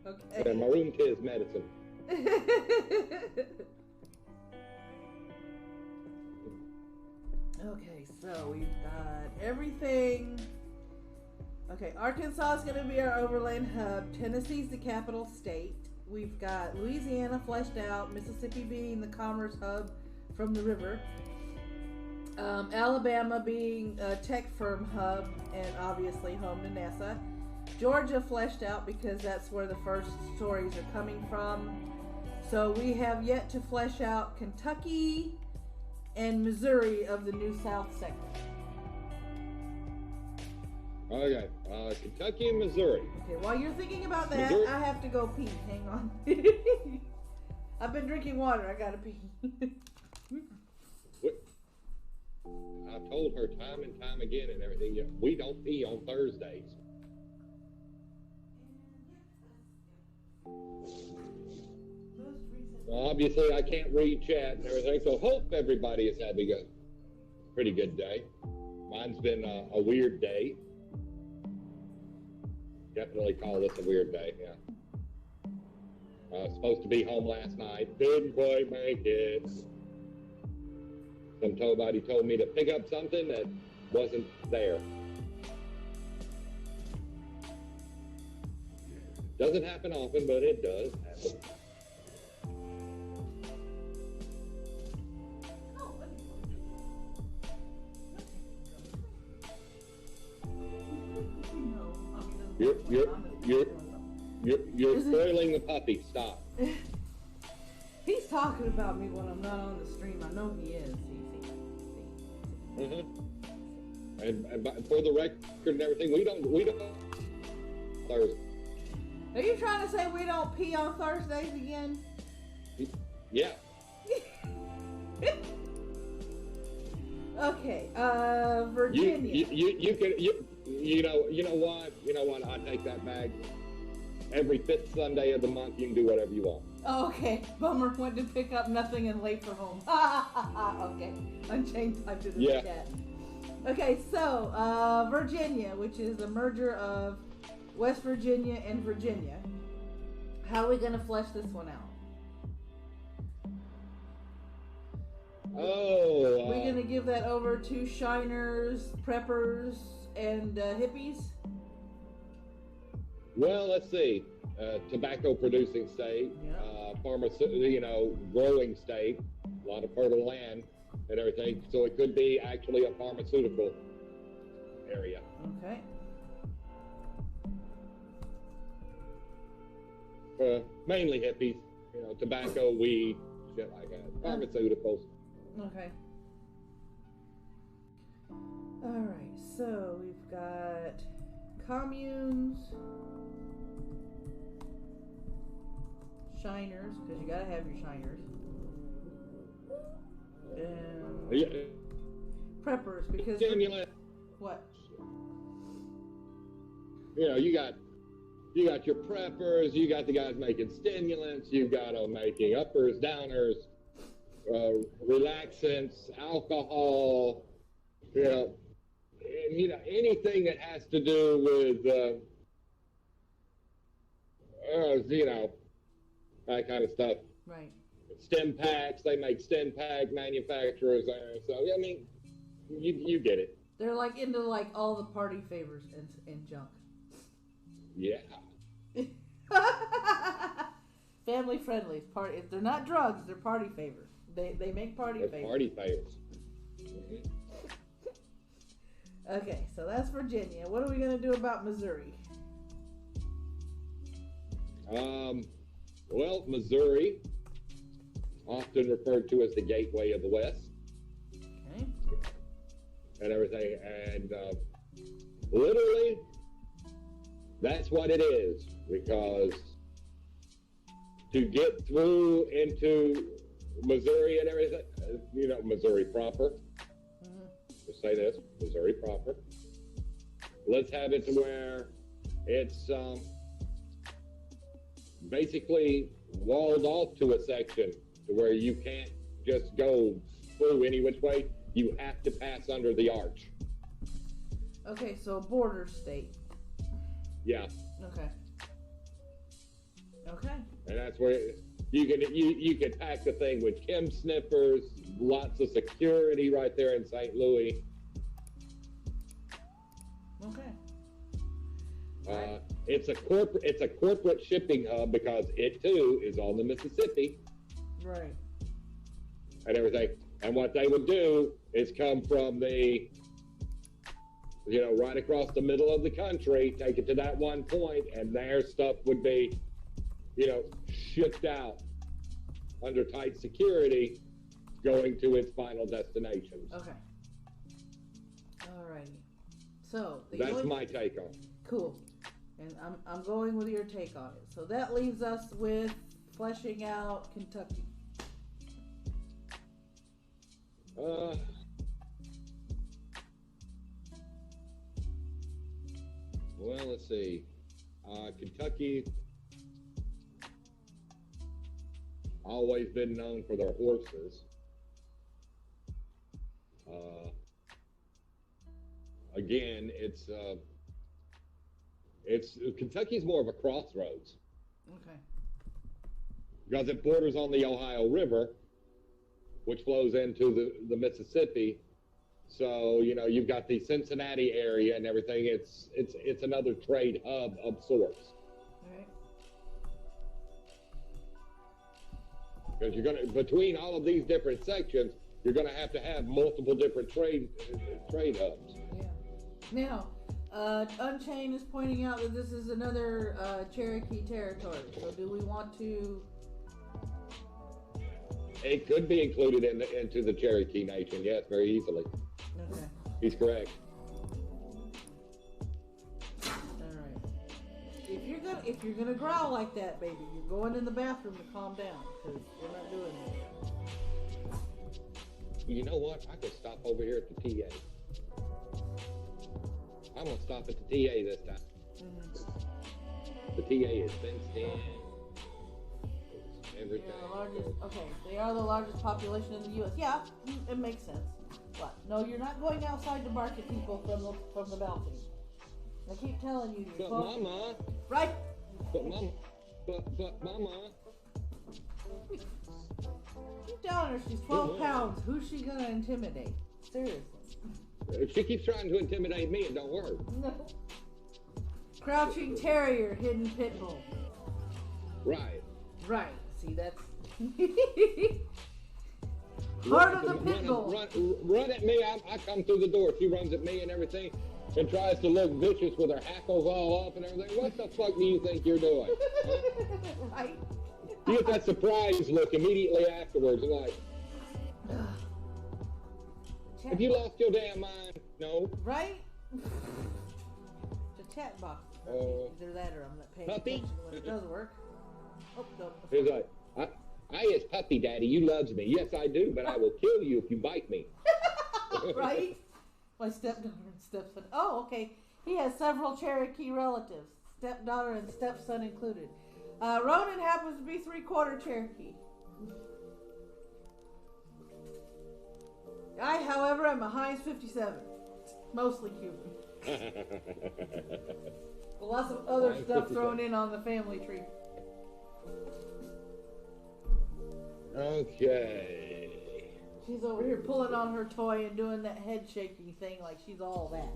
Okay. Yeah, my room kids medicine. Okay, so we've got everything. Okay, Arkansas is going to be our overland hub. Tennessee's the capital state. We've got Louisiana fleshed out. Mississippi being the commerce hub from the river. Alabama being a tech firm hub and obviously home to NASA. Georgia fleshed out because that's where the first stories are coming from. So we have yet to flesh out Kentucky and Missouri of the New South sector. Okay, Kentucky and Missouri. Okay, while you're thinking about that, Missouri. I have to go pee. Hang on. I've been drinking water. I gotta pee. I've told her time and time again and everything, we don't pee on Thursdays. Well, obviously, I can't read chat and everything, so hope everybody is having a pretty good day. Mine's been a weird day. Definitely call this a weird day, yeah. Supposed to be home last night. Didn't quite make it. Somebody told me to pick up something that wasn't there. Doesn't happen often, but it does happen. my mom is doing something. You're spoiling the puppy. Stop. He's talking about me when I'm not on the stream. I know he is. See. And for the record and everything, we don't Thursday. Are you trying to say we don't pee on Thursdays again? Yeah. Okay, Virginia. You know what? I take that back. Every 5th Sunday of the month, you can do whatever you want. Oh, okay. Bummer went to pick up nothing and late for home. Okay. Unchained typed it in the chat. Okay, so Virginia, which is a merger of West Virginia and Virginia. How are we going to flesh this one out? Oh. We're going to give that over to shiners, preppers, and hippies? Well, let's see. Tobacco producing state, growing state, a lot of fertile land and everything. So it could be actually a pharmaceutical area. Okay. Mainly hippies, tobacco, weed, shit like that. Pharmaceuticals. Okay. All right. So we've got communes, shiners, because you gotta have your shiners. Preppers, because what? You got your preppers, you got the guys making stimulants, you got them making uppers, downers, relaxants, alcohol, and anything that has to do with that kind of stuff. Right. Stem packs, they make stem pack manufacturers there. So, I mean, you get it. They're like into like all the party favors and junk. Yeah. Family friendly. Party. If they're not drugs, they're party favors. They make party favors. Party favors. Okay, so that's Virginia. What are we gonna do about Missouri? Well, Missouri, often referred to as the gateway of the West. Okay. And everything, and literally, that's what it is, because to get through into Missouri and everything, Missouri proper, let's say this, Missouri proper, let's have it to where it's basically walled off to a section to where you can't just go through any which way. You have to pass under the arch. Okay, so border state. Yeah. Okay. Okay. And that's where you can pack the thing with chem sniffers, lots of security right there in St. Louis. Okay. It's a corporate shipping hub because it too is on the Mississippi. Right. And everything. And what they would do is come from the, right across the middle of the country, take it to that one point, and their stuff would be, shipped out under tight security, going to its final destinations. Okay. Alrighty. So that's my take on it. Cool. And I'm going with your take on it. So that leaves us with fleshing out Kentucky. Well, let's see. Kentucky always been known for their horses. Again, it's Kentucky's more of a crossroads. Okay. Because it borders on the Ohio River, which flows into the Mississippi. So, you've got the Cincinnati area and everything. It's another trade hub of sorts. All right. Because between all of these different sections, you're gonna have multiple different trade hubs. Yeah. Now, Unchained is pointing out that this is another Cherokee territory. So do we want to? It could be included into the Cherokee Nation, yes, very easily. Okay. He's correct. All right. If you're gonna growl like that, baby, you're going in the bathroom to calm down because you're not doing that. You know what? I could stop over here at the TA. I'm gonna stop at the TA this time. Mm-hmm. The TA is fenced in. Everything. They are the largest population in the U.S. Yeah, it makes sense. What? No, you're not going outside to bark at people from the balcony. I keep telling you. But Mama. Right. But Mama. But Mama. Keep telling her she's 12 pounds. Who's she gonna intimidate? Seriously. She keeps trying to intimidate me. It don't work. No. Crouching terrier, hidden pit bull. Right. Right. See, that's heart of the pit bull. Run at me. I come through the door. She runs at me and everything and tries to look vicious with her hackles all up and everything. What the fuck do you think you're doing? Huh? Right. You get that surprise look immediately afterwards. Like, have you lost your damn mind? No. Right? The chat box. Either that or I'm not paying puppy? attention when it does work. Oh, no. He's like, I is puppy daddy. You loves me. Yes, I do, but I will kill you if you bite me. Right? My stepdaughter and stepson. Oh, okay. He has several Cherokee relatives, stepdaughter and stepson included. Ronan happens to be 3/4 Cherokee. I, however, am a Heinz 57. Mostly Cuban. Lots of other stuff thrown in on the family tree. Okay. She's over here pulling on her toy and doing that head shaking thing like she's all that.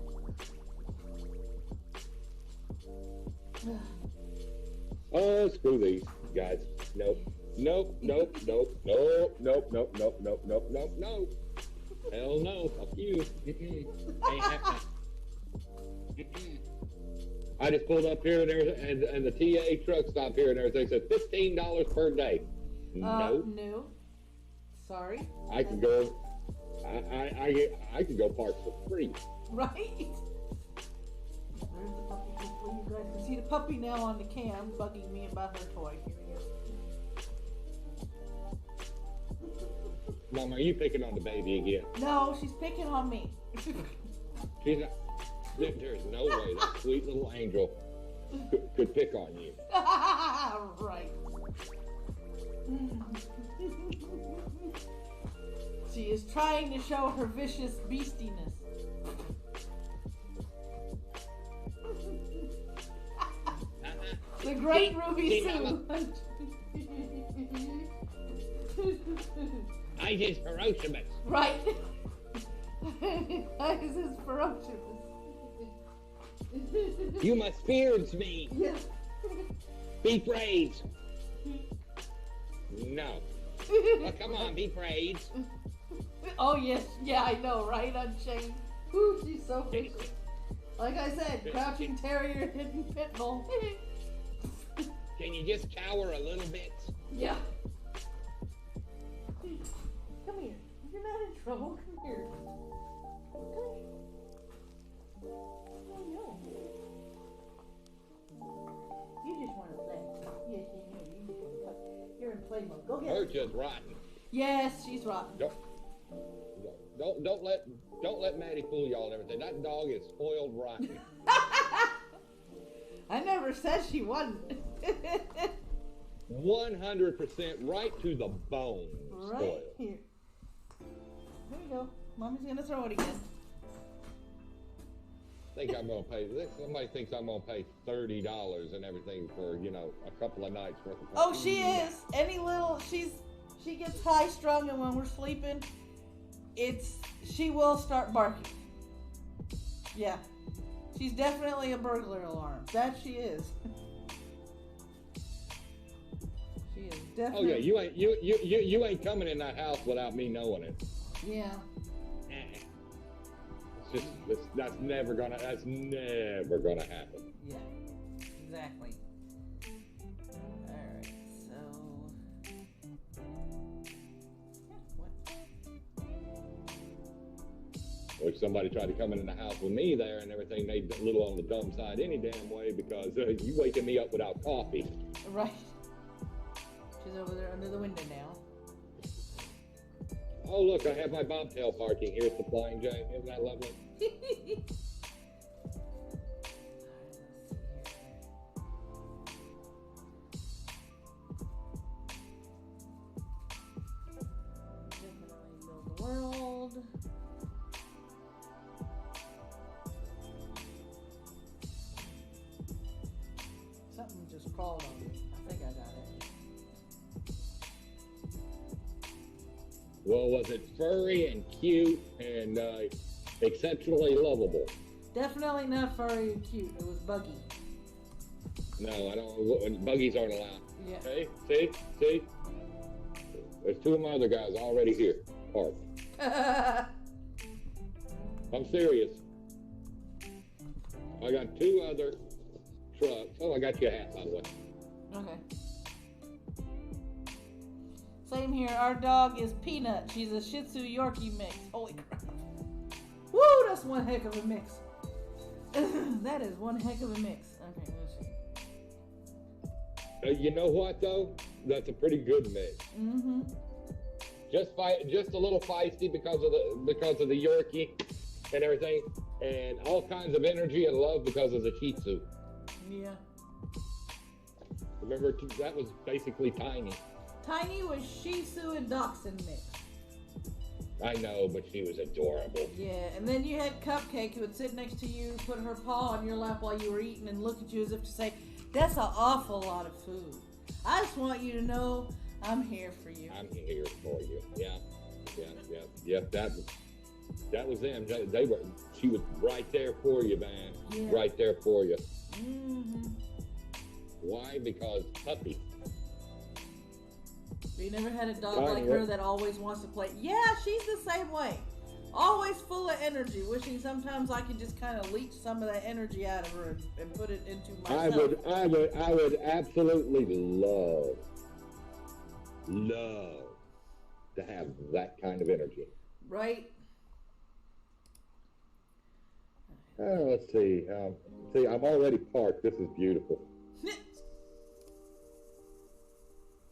Oh, screw these guys. Nope. Nope. Nope. Nope. Nope. Nope. Nope. Nope. Nope. Nope. Nope. Nope. Hell no. Fuck you. I just pulled up here and everything, and the TA truck stop here and everything said $15 per day. No. Sorry. I could go. I could go park for free. Right. There's the puppy. Hopefully you guys can see the puppy now on the cam, bugging me about her toy. Here we go. Mama, are you picking on the baby again? No, she's picking on me. She's not. There's no way that sweet little angel could pick on you. Right. She is trying to show her vicious beastiness. The great Ruby Sue. I is ferocious. Right. Isis is ferocious. You must fear me. Yes. Be brave. No. Oh, come on, be brave. Oh, yes. Yeah, I know, right? Unchained. Ooh, she's so vicious. Like I said, crouching terrier, hidden pit bull. Can you just cower a little bit? Yeah. Come here. You're not in trouble. Come here. Come here. Oh, no. You just want to play. Yes, you do. You just want to play. You're in play mode. Go get her. Her just rotten. Yes, she's rotten. Don't let Maddie fool y'all and everything. That dog is spoiled rotten. I never said she wasn't. 100% right to the bone. Right spoiled. here. There you go. Mommy's gonna throw it again. Think I'm gonna pay. Somebody thinks I'm gonna pay $30 and everything for a couple of nights worth of. Oh, she is. She gets high strung, and when we're sleeping, she will start barking. Yeah, she's definitely a burglar alarm. That she is. She is definitely. Oh yeah, you ain't coming in that house without me knowing it. Yeah. that's never gonna happen. Yeah, exactly. Alright, so what? Or if somebody tried to come in the house with me there and everything, they a little on the dumb side any damn way because you waking me up without coffee. Right. She's over there under the window now. Oh, look, I have my bobtail parking here at the Flying J. Isn't that lovely? Definitely build the world. Something just crawled on me. I think I got it. Well, was it furry and cute and exceptionally lovable? Definitely not furry and cute. It was buggy. No, I don't. Buggies aren't allowed. Yeah. Hey, see? There's two of my other guys already here. Parked. I'm serious. I got two other trucks. Oh, I got you a hat, by the way. Okay. Same here. Our dog is Peanut. She's a Shih Tzu Yorkie mix. Holy crap. Woo, that's one heck of a mix. That is one heck of a mix. Okay, let's see. You know what, though? That's a pretty good mix. Mm-hmm. Just a little feisty because of the Yorkie and everything, and all kinds of energy and love because of the Shih Tzu. Yeah. Remember, that was basically Tiny. Tiny was Shih Tzu and Dachshund mix. I know, but she was adorable. Yeah, and then you had Cupcake who would sit next to you, put her paw on your lap while you were eating, and look at you as if to say, "That's an awful lot of food. I just want you to know I'm here for you." I'm here for you. Yeah. That was them. She was right there for you, man. Yeah. Right there for you. Mm-hmm. Why? Because puppy. You never had a dog like her that always wants to play? Yeah, she's the same way. Always full of energy, wishing sometimes I could just kind of leech some of that energy out of her and put it into myself. I would absolutely love to have that kind of energy. Right? Let's see. See, I'm already parked. This is beautiful.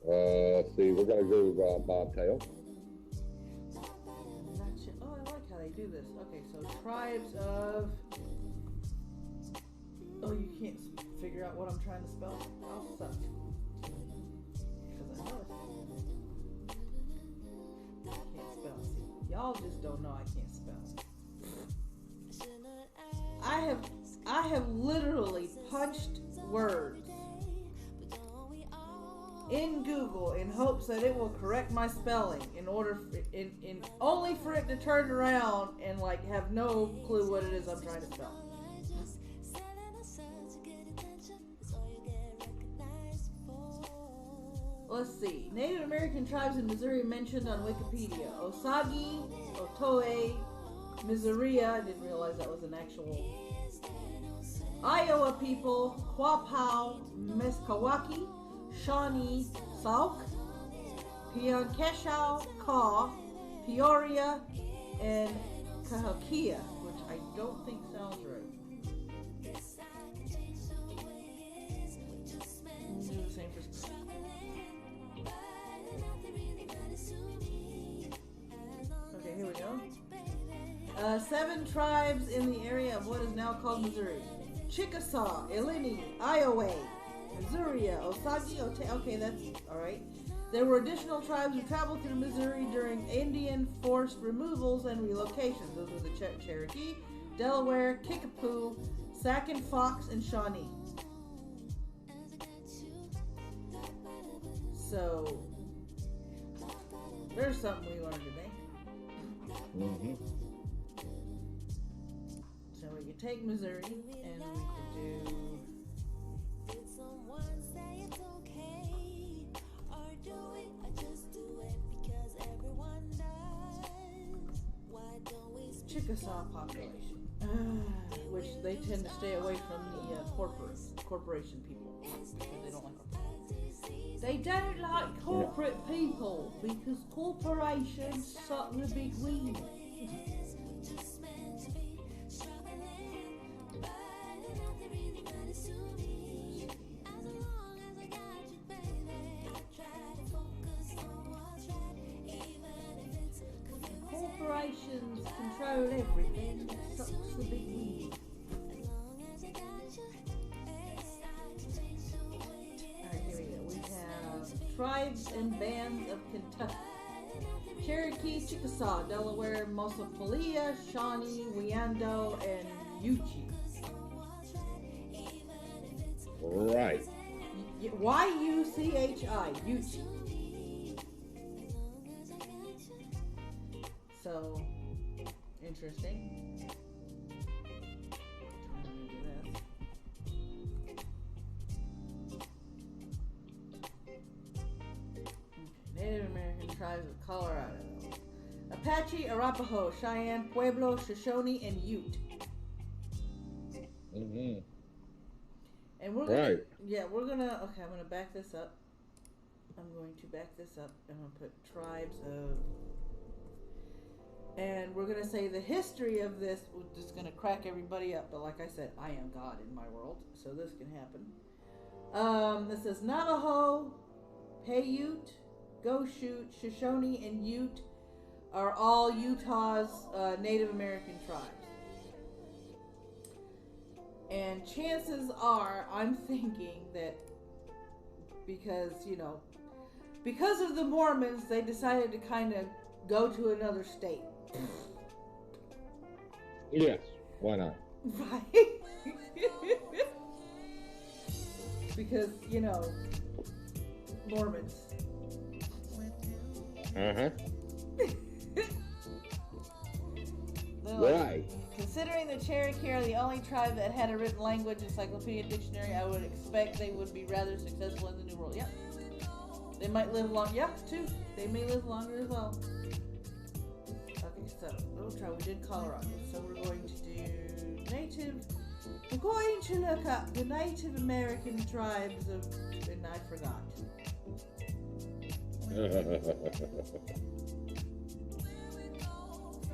Let's see. We're gonna go bobtail. Oh, I like how they do this. Okay, so tribes of. Oh, you can't figure out what I'm trying to spell? I'll suck. Because I know it. I can't spell. See, y'all just don't know I can't spell. I have literally punched words in Google in hopes that it will correct my spelling in order in only for it to turn around and like have no clue what it is I'm trying to spell. Let's see. Native American tribes in Missouri mentioned on Wikipedia. Osage, Otoe, Missouria. I didn't realize that was an actual. Iowa people, Quapaw, Meskwaki, Shawnee, Sauk, Pionkeshaw, Kaw, Peoria, and Cahokia, which I don't think sounds right. We'll do the same for Okay, here we go. 7 tribes in the area of what is now called Missouri. Chickasaw, Illini, Iowa, Missouria, Osage, okay, that's alright. There were additional tribes who traveled through Missouri during Indian forced removals and relocations. Those were the Cherokee, Delaware, Kickapoo, Sac and Fox, and Shawnee. So, there's something we learned today. Mm-hmm. So we could take Missouri and we could do. Did someone say it's okay? Or do it? I just do it because everyone does. Why don't we Chickasaw population. they tend to stay away from the corporation people because they don't like them. They don't like corporate people because corporations suck the big weed. Just meant to be struggling, but nothing really matters to me. As long as I got you, baby, I try to focus on what's right, even if it's confusing. Corporations control everything. Sucks the big weed. As long as I got you, I can change the way. Alright, here we go. We have tribes and bands of Kentucky. Cherokee, Chickasaw, Delaware, Mosopolia, Shawnee, Wyandot, and Yuchi. Right. Y-U-C-H-I, Yuchi. So, interesting. Trying to do this. Native American tribes of Colorado. Apache, Arapaho, Cheyenne, Pueblo, Shoshone, and Ute. Mm-hmm. And we're gonna, Right. yeah, we're gonna, okay, I'm gonna back this up. I'm going to back this up. I'm gonna put tribes of, and we're gonna say the history of this, we're just gonna crack everybody up, but like I said, I am God in my world, so this can happen. This is Navajo, Paiute, Goshute, Shoshone, and Ute are all Utah's Native American tribes. And chances are, I'm thinking that because, because of the Mormons, they decided to kind of go to another state. Yes. Why not? Right? Because, Mormons. Uh-huh. They're like, Right. considering the Cherokee are the only tribe that had a written language, encyclopedia, dictionary, I would expect they would be rather successful in the New World. Yep. They might live long. Yep, too. They may live longer as well. Okay, so we'll try. We did Colorado, so we're going to do native. We're going to look up the Native American tribes of, and I forgot.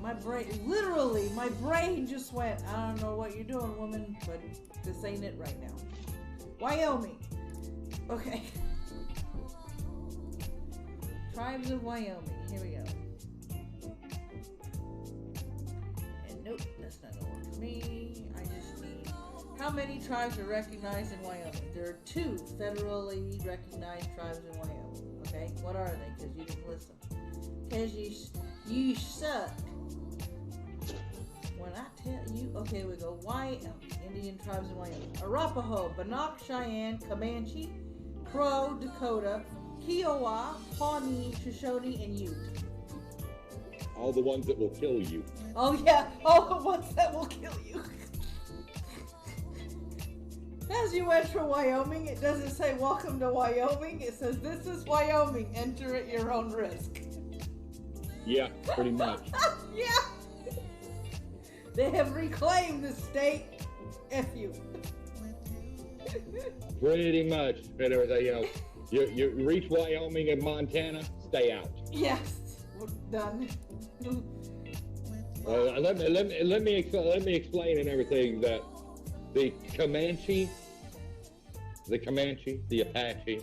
My brain just went, I don't know what you're doing, woman, but this ain't it right now. Wyoming. Okay. Tribes of Wyoming. Here we go. And nope, that's not gonna work for me. I just need, how many tribes are recognized in Wyoming? There are 2 federally recognized tribes in Wyoming. Okay, what are they? Because you didn't listen. Because you suck. When I tell you, okay, we go. Indian tribes in Wyoming. Arapaho, Bannock, Cheyenne, Comanche, Crow, Dakota, Kiowa, Pawnee, Shoshone, and Ute. All the ones that will kill you. Oh yeah, all the ones that will kill you. As you enter Wyoming, it doesn't say welcome to Wyoming. It says this is Wyoming. Enter at your own risk. Yeah, pretty much. Yeah. They have reclaimed the state. F you. Pretty much. You reach Wyoming and Montana, stay out. Yes. We're done. Let me explain and everything that the Comanche, the Apache,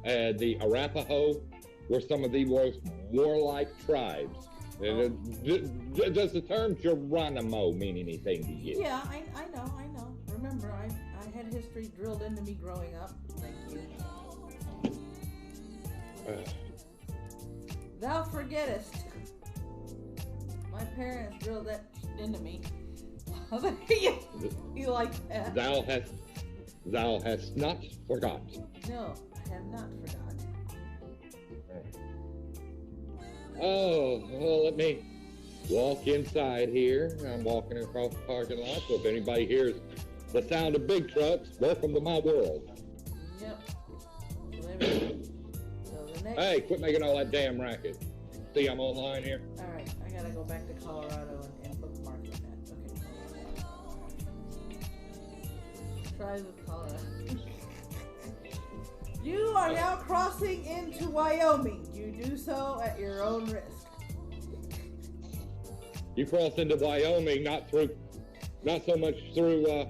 and the Arapaho were some of the most warlike tribes. Does the term Geronimo mean anything to you? Yeah, I know. Remember, I had history drilled into me growing up. Thank you. Thou forgettest. My parents drilled that into me. You like that? Thou hast not forgot. No, I have not forgot. Oh, well, let me walk inside here. I'm walking across the parking lot, so if anybody hears the sound of big trucks, welcome to my world. Yep. So there we go. So the next... Hey, quit making all that damn racket. See, I'm online here. Alright, I gotta go back to Colorado and bookmark that. Okay, Colorado. tribes of Colorado. You are now crossing into Wyoming. You do so at your own risk. You cross into Wyoming, not so much through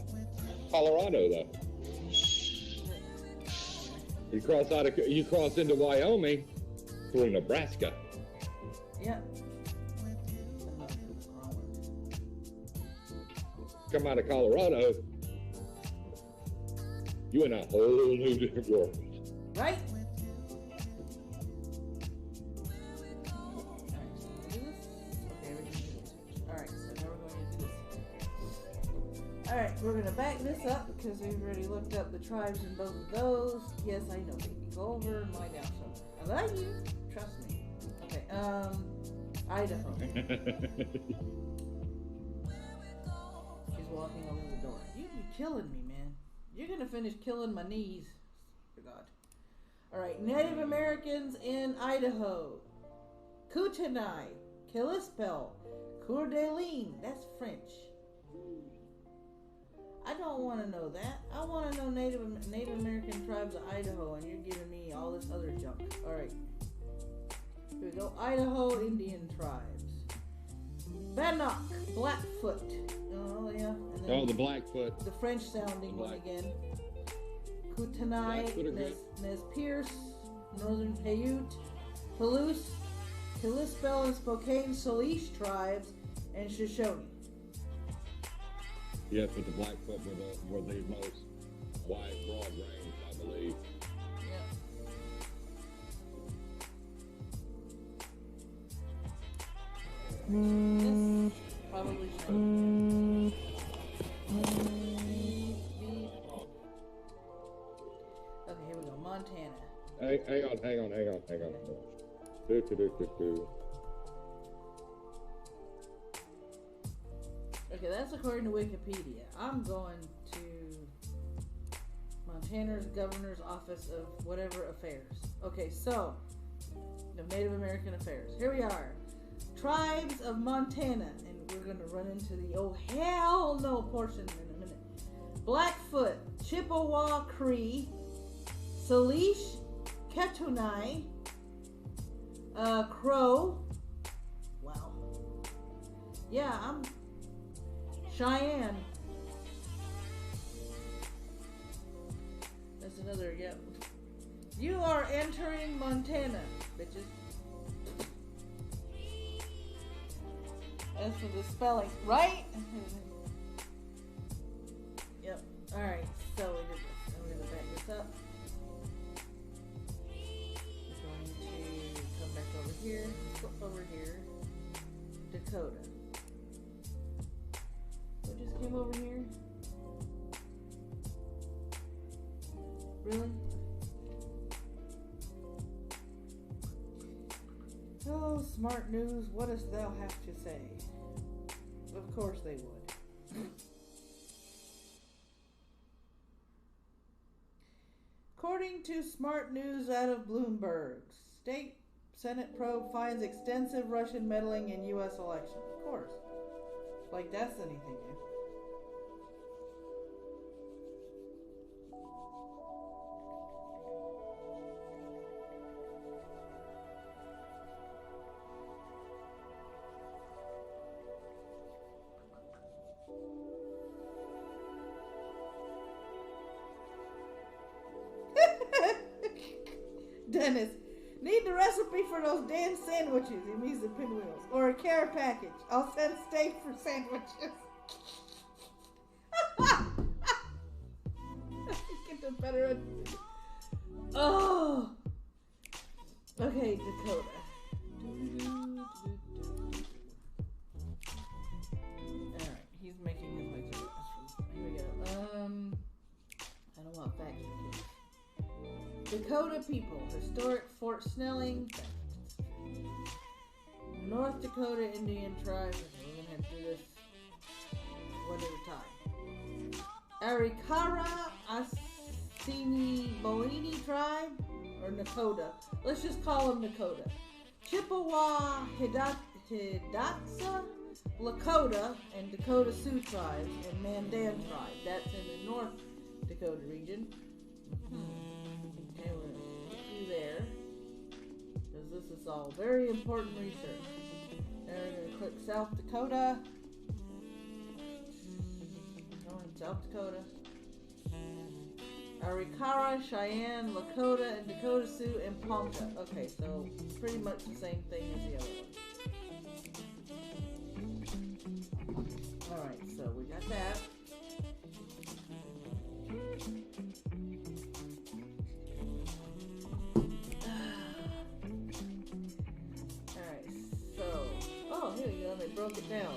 Colorado though. You cross into Wyoming through Nebraska. Yep. Come out of Colorado, you in a whole new different world. Right? Alright, so now we're going to do this. Alright, we're going to back this up because we've already looked up the tribes in both of those. Yes, I know, baby. Go over and lie down somewhere. I love you. Trust me. Okay, Idaho. She's walking over the door. You're killing me, man. You're going to finish killing my knees. For God. Alright, Native Americans in Idaho. Kootenai, Kalispel, Coeur d'Alene. That's French. I don't want to know that. I want to know Native American tribes of Idaho, and you're giving me all this other junk. Alright. Here we go. Idaho Indian tribes. Bannock, Blackfoot. Oh, yeah. And then the Blackfoot. the French sounding one again. Kootenai, Nez Perce, Northern Paiute, Palouse, Kalispel and Spokane Salish tribes, and Shoshone. Yes, but the Blackfoot were the most wide, broad range, I believe. Yeah. This probably should. Okay, here we go. Montana. Hang on. Do. Okay, that's according to Wikipedia. I'm going to Montana's Governor's Office of whatever affairs. Okay, so the Native American affairs. Here we are. Tribes of Montana, and we're going to run into the oh hell no portion in a minute. Blackfoot, Chippewa Cree, Salish, Kootenai, Crow. Wow. Yeah, I'm Cheyenne. That's another, yep. You are entering Montana, bitches. As for the spelling, right? Yep. Alright, so we did this. And we're going to back this up. We're going to come back over here, flip over here. Dakota. What just came over here? Really? Oh, smart news, what dost thou have to say? Of course they would. According to smart news out of Bloomberg, state Senate probe finds extensive Russian meddling in U.S. election. Of course. Like that's anything new. Dennis, need the recipe for those damn sandwiches. He means the pinwheels. Or a care package. I'll send steak for sandwiches. Get the better. Oh. Okay, Dakota. Alright, he's making his way to the restroom. Here we go. I don't want facts for kids. Dakota people, historic Fort Snelling, North Dakota Indian tribe. We're gonna have to do this one at a time. Arikara Assiniboine tribe, or Nakota. Let's just call them Nakota. Chippewa Hidatsa, Lakota, and Dakota Sioux tribes, and Mandan tribe. That's in the North Dakota region. Okay, we're going to put you there. Because this is all very important research. And we're going to click South Dakota. Going South Dakota. Arikara, Cheyenne, Lakota, and Dakota Sioux, and Ponca. Okay, so pretty much the same thing as the other one. Alright, so we got that. Alright, so... Oh, here we go. They broke it down.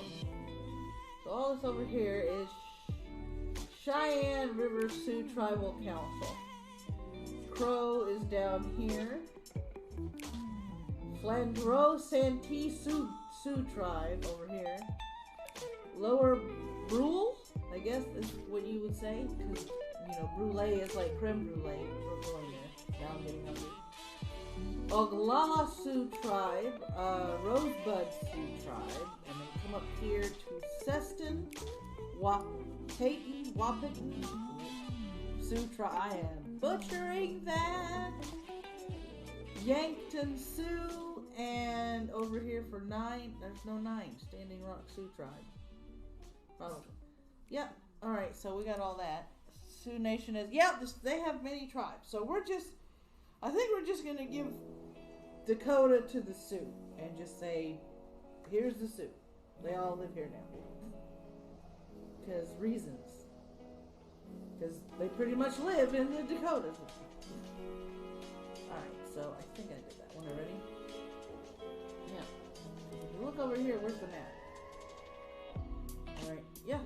So all this over here is Cheyenne River Sioux Tribal Council. Crow is down here. Flandreau Santee Sioux Tribe over here. Lower Brule, I guess is what you would say, because brulee is like creme brulee. We're going there. Now I'm getting hungry. Oglala Sioux Tribe, Rosebud Sioux Tribe, and then come up here to Seston, Wapitan Sioux Tribe. I am butchering that. Yankton Sioux, and over here for 9, there's no 9. Standing Rock Sioux Tribe. Probably. Yep. All right. So we got all that. Sioux Nation is. Yep. They have many tribes. So I think we're just gonna give Dakota to the Sioux and just say, here's the Sioux. They all live here now. Because reasons. Because they pretty much live in the Dakotas. Alright, so I think I did that one already. Yeah. If you look over here, where's the map? Alright, yeah.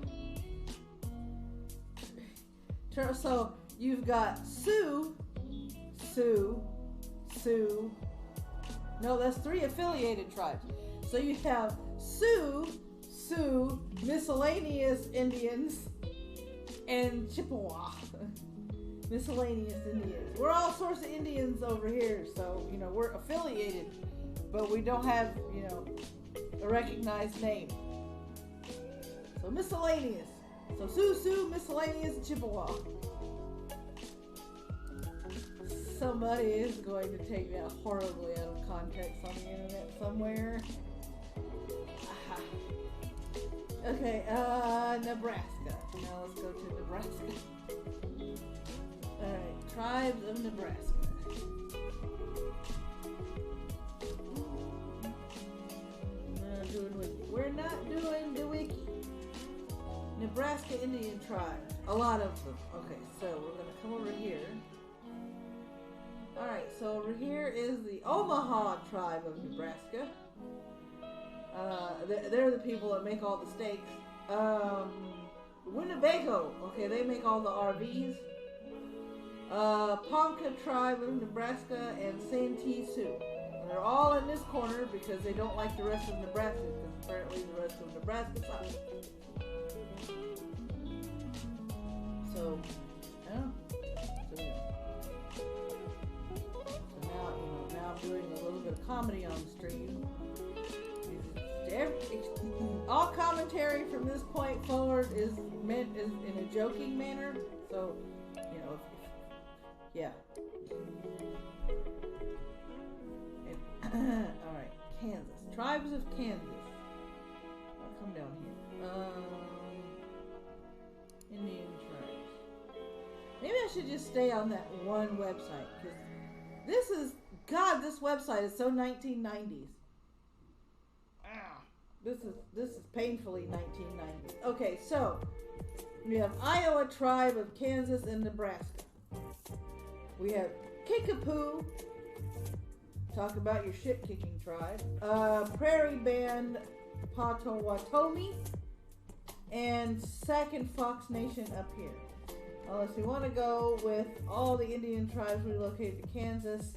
So you've got Sioux. No, that's 3 affiliated tribes. So you have Sioux, miscellaneous Indians, and Chippewa. Miscellaneous Indians. We're all sorts of Indians over here, so, we're affiliated, but we don't have, a recognized name. So miscellaneous. So Sioux, miscellaneous, and Chippewa. Somebody is going to take that horribly out of context on the internet somewhere. Okay, Nebraska. Now let's go to Nebraska. Alright, tribes of Nebraska. We're not doing the wiki. Nebraska Indian tribes. A lot of them. Okay, so we're going to come over here. Alright, so over here is the Omaha tribe of Nebraska. They're the people that make all the steaks. Winnebago, okay, they make all the RVs. Ponca tribe of Nebraska and Santee Sioux. And they're all in this corner because they don't like the rest of Nebraska, because apparently the rest of Nebraska sucks. So, yeah. Now I'm doing a little bit of comedy on the stream. All commentary from this point forward is meant in a joking manner. So, yeah. All right, Kansas. Tribes of Kansas. I'll come down here. Indian tribes. Maybe I should just stay on that one website, because this website is so 1990s. This is painfully 1990s. Okay, so we have Iowa tribe of Kansas and Nebraska. We have Kickapoo. Talk about your shit-kicking tribe. Prairie Band Potawatomi. And Sac and Fox Nation up here. Unless we want to go with all the Indian tribes relocated to Kansas.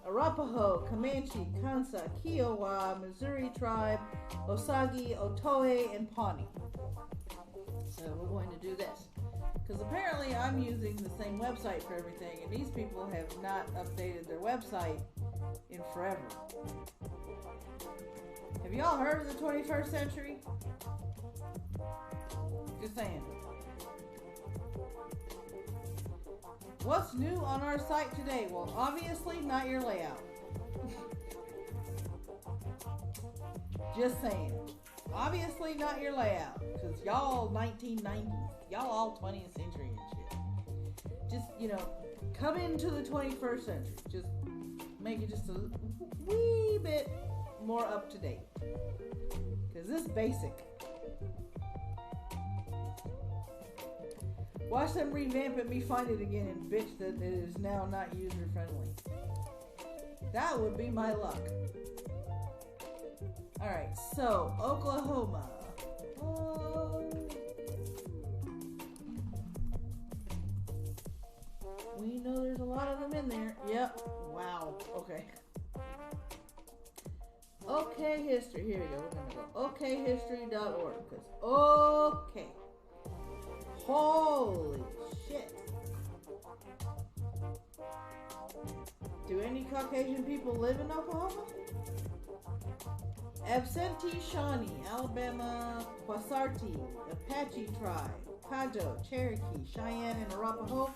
Arapaho, Comanche, Kansa, Kiowa, Missouri tribe, Osage, Otoe, and Pawnee. So we're going to do this. Because apparently I'm using the same website for everything, and these people have not updated their website in forever. Have y'all heard of the 21st century? Just saying. What's new on our site today? Well, obviously not your layout. Just saying. Obviously not your layout. Because y'all 1990s. Y'all all 20th century and shit. Just, come into the 21st century. Just make it just a wee bit more up to date. Because this is basic. Watch them revamp it, me find it again, and bitch that it is now not user friendly. That would be my luck. Alright, so, Oklahoma. We know there's a lot of them in there. Yep. Wow. Okay. Okay, history. Here we go. We're gonna go okhistory.org. Because, okay. Holy shit. Do any Caucasian people live in Oklahoma? Absentee Shawnee, Alabama, Quasarty, Apache tribe, Caddo, Cherokee, Cheyenne, and Arapaho,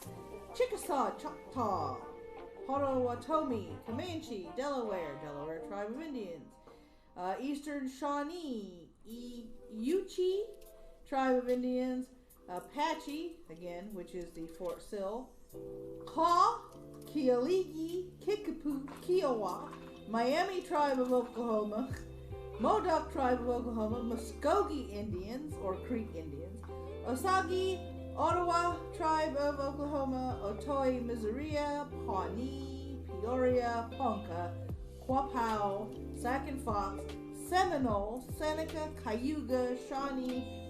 Chickasaw, Choctaw, Potawatomi, Comanche, Delaware tribe of Indians, Eastern Shawnee, Yuchi tribe of Indians, Apache, again, which is the Fort Sill, Kaw, Kealigi, Kickapoo, Kiowa, Miami tribe of Oklahoma, Modoc tribe of Oklahoma, Muskogee Indians, or Creek Indians, Osage, Ottawa tribe of Oklahoma, Otoe, Missouri, Pawnee, Peoria, Ponca, Quapaw, Sac and Fox, Seminole, Seneca, Cayuga, Shawnee,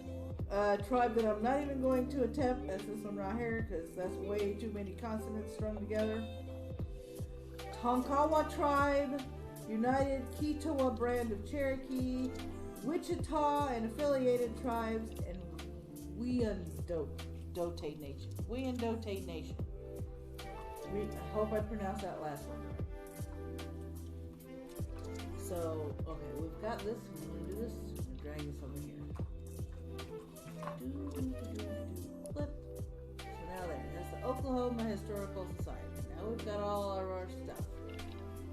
tribe that I'm not even going to attempt. That's this one right here, because that's way too many consonants strung together. Tonkawa tribe, United Ketowa brand of Cherokee, Wichita and affiliated tribes, and Wyandotay Nation. Wyandotay Nation. I hope I pronounced that last one right. So, okay, we've got this. I'm going to do this. I'm going to drag this over here. Flip. So now that's the Oklahoma Historical Society. Now we've got all of our stuff.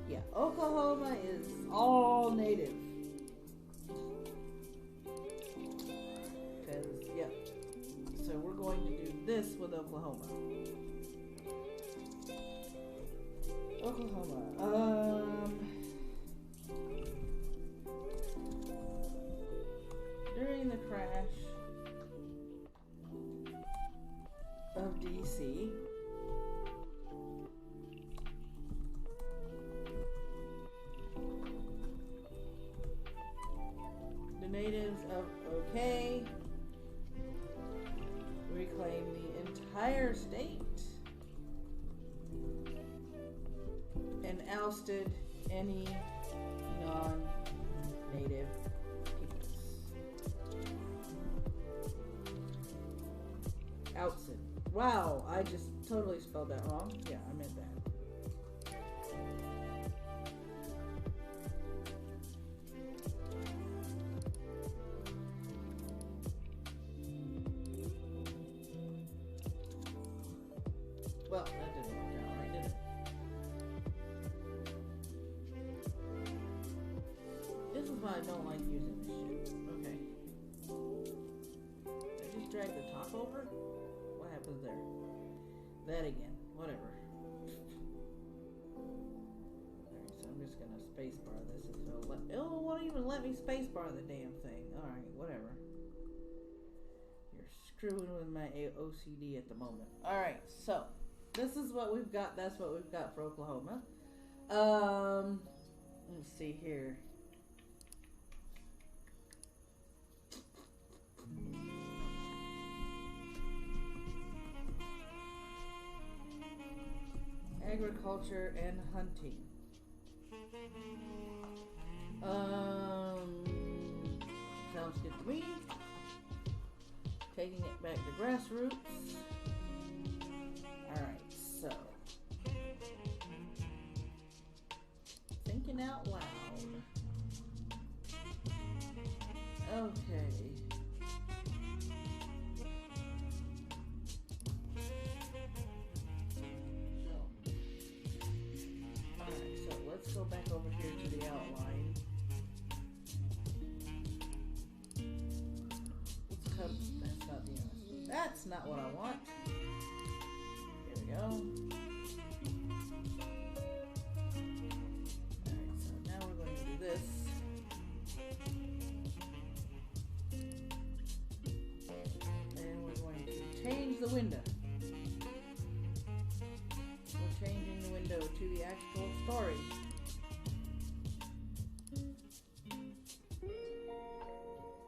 Yeah, Oklahoma is all native. Because, yeah. So we're going to do this with Oklahoma. During the crash of DC, the natives of OK reclaimed the entire state and ousted any non-native peoples. Ousted. Wow, I just totally spelled that wrong. Yeah, I meant that. Well, that didn't work out right, did it? This is why I don't like using this shit. Okay. Did I just drag the top over? What happens there? That again. Whatever. Alright, so I'm just gonna spacebar this. It won't even let me spacebar the damn thing. Alright, whatever. You're screwing with my OCD at the moment. Alright, so this is what we've got. That's what we've got for Oklahoma. Let's see here. Agriculture and hunting. Sounds good to me. Taking it back to grassroots. Alright, so. Thinking out loud. Okay. let's go back over here to the outline. Let's come. That's not the end. That's not what I want. Here we go. Alright, so now we're going to do this. And we're going to change the window. We're changing the window to the actual story.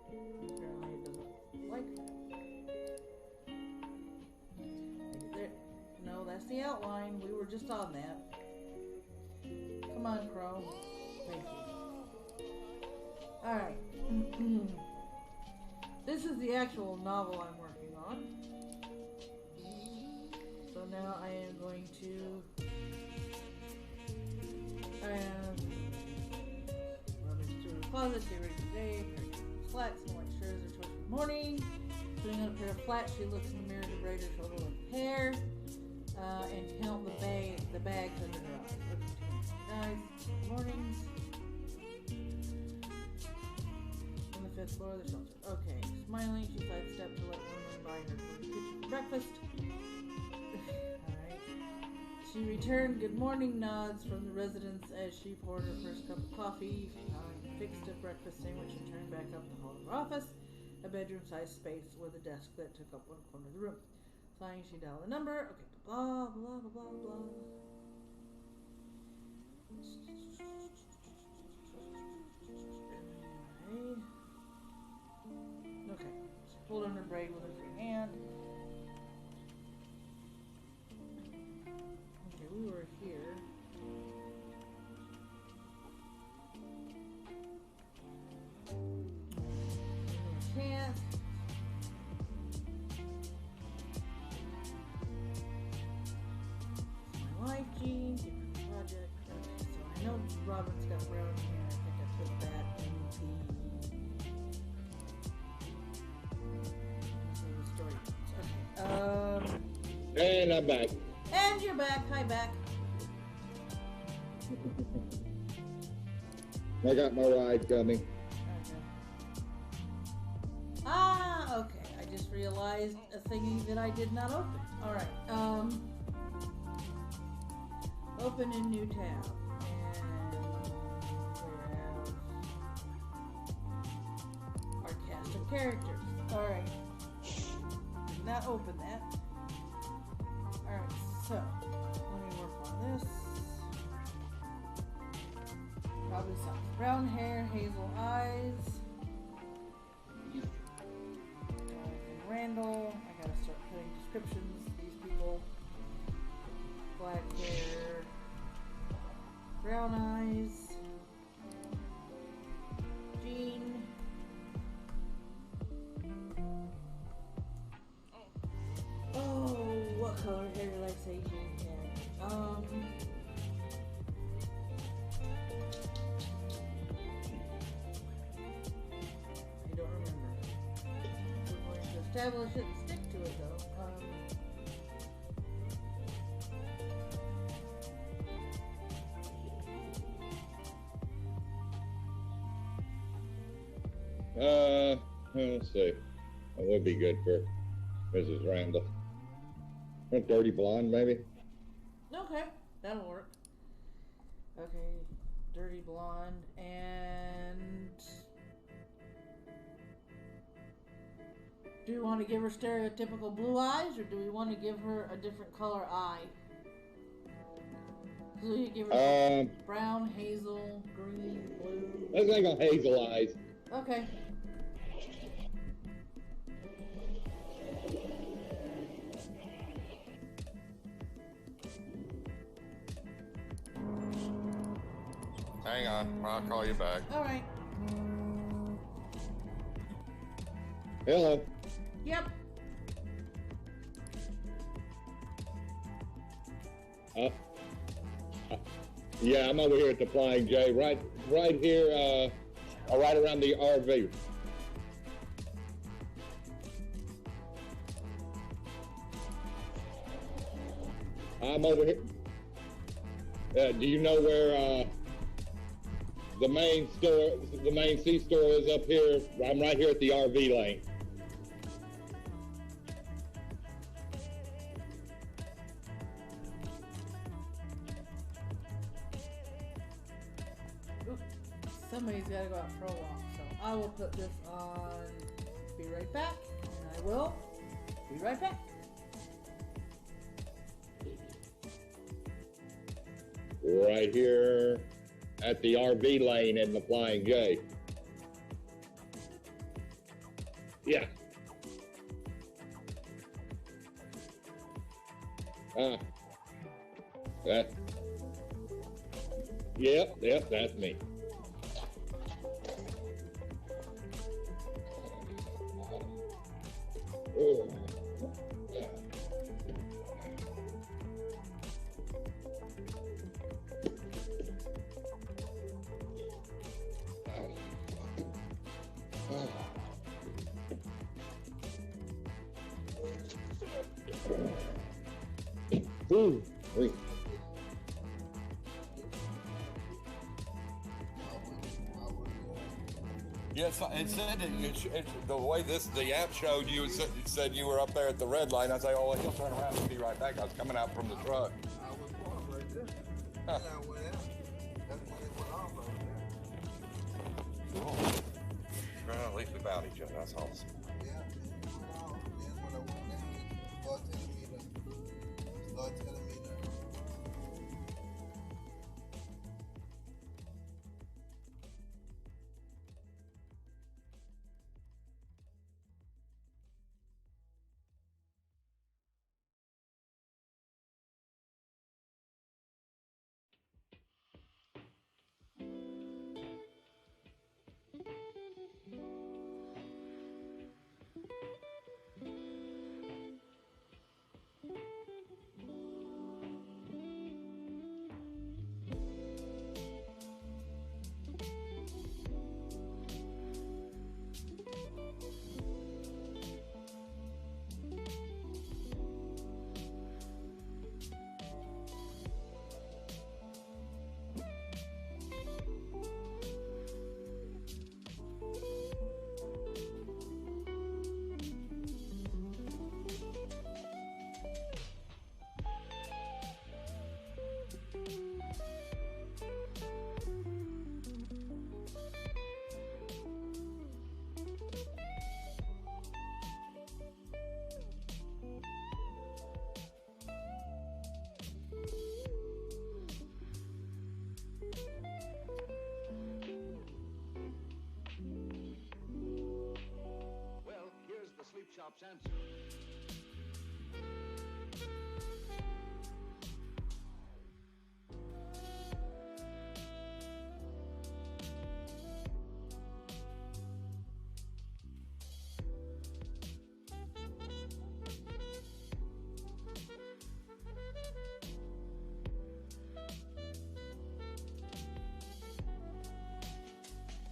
Apparently it doesn't like that. There. No, that's the outline. We were just on that. Come on, Crow. Thank you. Alright. This is the actual novel I'm working on. So now I am going to rubbish through the closet, get ready today, slacks and white shirts are towards the morning. Putting on a pair of flats, she looks in the mirror to braid her shoulder length hair and count the bags under her eyes. Looking to nice. Good morning. On the 5th floor of the shelter. Okay. Smiling, she sidestepped to let one buy her from the kitchen for breakfast. Alright. She returned good morning nods from the residents as she poured her first cup of coffee, fixed a breakfast sandwich, and turned back up the hall of her office, a bedroom-sized space with a desk that took up one corner of the room. Sighing, she dialed a number. Okay, blah, blah, blah, blah, blah. Okay, she pulled on her braid with her free hand. Okay, we were here. Chance. My life, Jean, different project. Okay, so I know Robin's got brown hair. I think I put that in the story. Okay. And I'm back. And you're back. Hi, back. I got my ride coming. Okay. I just realized a thingy that I did not open. Alright, open a new tab. And we have our cast of characters. Alright. Did not open that. Alright, so let me work on this. Probably sucks. Brown hair, hazel eyes. Randall. I gotta start putting descriptions. These people. Black hair. Brown eyes. Jean. Oh, what color hair did I say Jean had? I don't remember. We're going to establish it and stick to it though. Let's see. That would be good for Mrs. Randall. A dirty blonde, maybe? Okay, that'll work. Okay, dirty blonde and... Do we want to give her stereotypical blue eyes, or do we want to give her a different color eye? So you give her brown, hazel, green, blue. Let's make them hazel eyes. Okay. Hang on, I'll call you back. All right. Hello. Yep. Yeah, I'm over here at the Flying J, right here, right around the RV. I'm over here. Do you know where The main store, the main C store is up here. I'm right here at the RV lane. Oop, somebody's got to go out for a walk, so I will put this on. Be right back, and I will be right back. Right here at the RV lane in the Flying J. Yeah. That. Yep, that's me. Oh. Ooh, wait. Yes, it said the way the app showed you, it said you were up there at the red light. I say, oh, he'll turn around and be right back. I was coming out from the truck. I was born right there. Huh. And I went out. That's when it went off right there. Cool. Well, at least about each other. That's awesome. Yeah, it went off. Then when I went down, it started telling me to. shop's answer.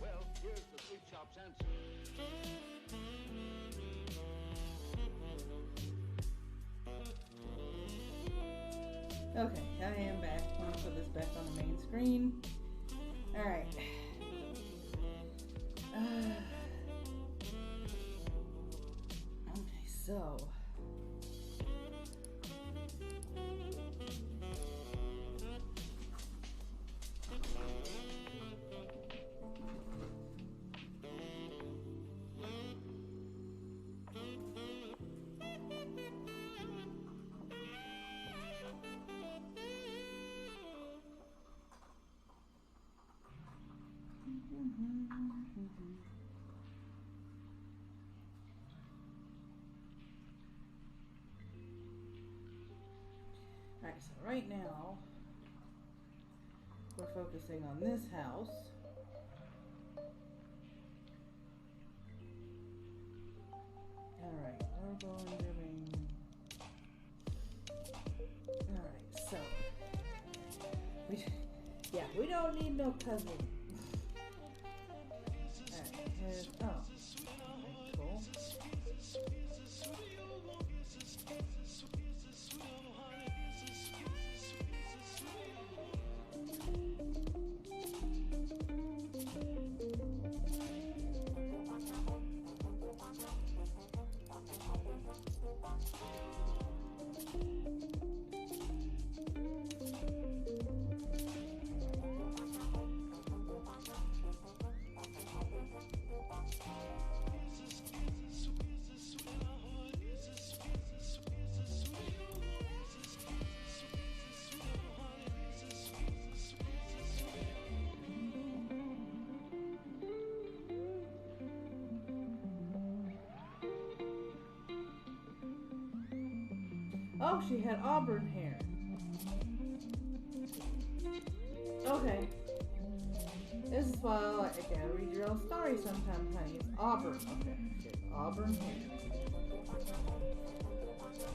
Well, here's the sweet shop's answer. Okay, I am back. Let me put this back on the main screen. Alright. Okay, so. Alright, so right now we're focusing on this house. Alright, we're going doing. Alright, so we don't need no cousin. Alright, here's okay, cool. Oh, she had auburn hair. Okay. This is why I gotta read your own story sometimes, honey. It's auburn. Okay. She has auburn hair.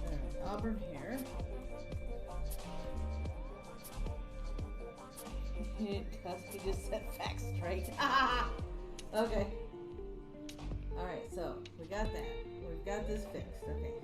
Alright, auburn hair. Cusky just set facts straight. Okay. Alright, so we got that. We've got this fixed. Okay.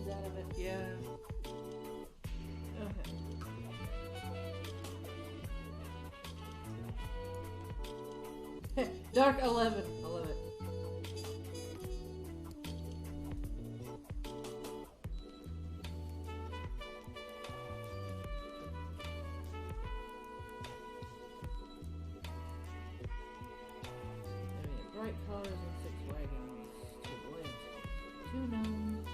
Out of it, yeah. Okay. Dark 11. I love it. Bright colors and 6 wagons. 2 blends. 2 gnomes.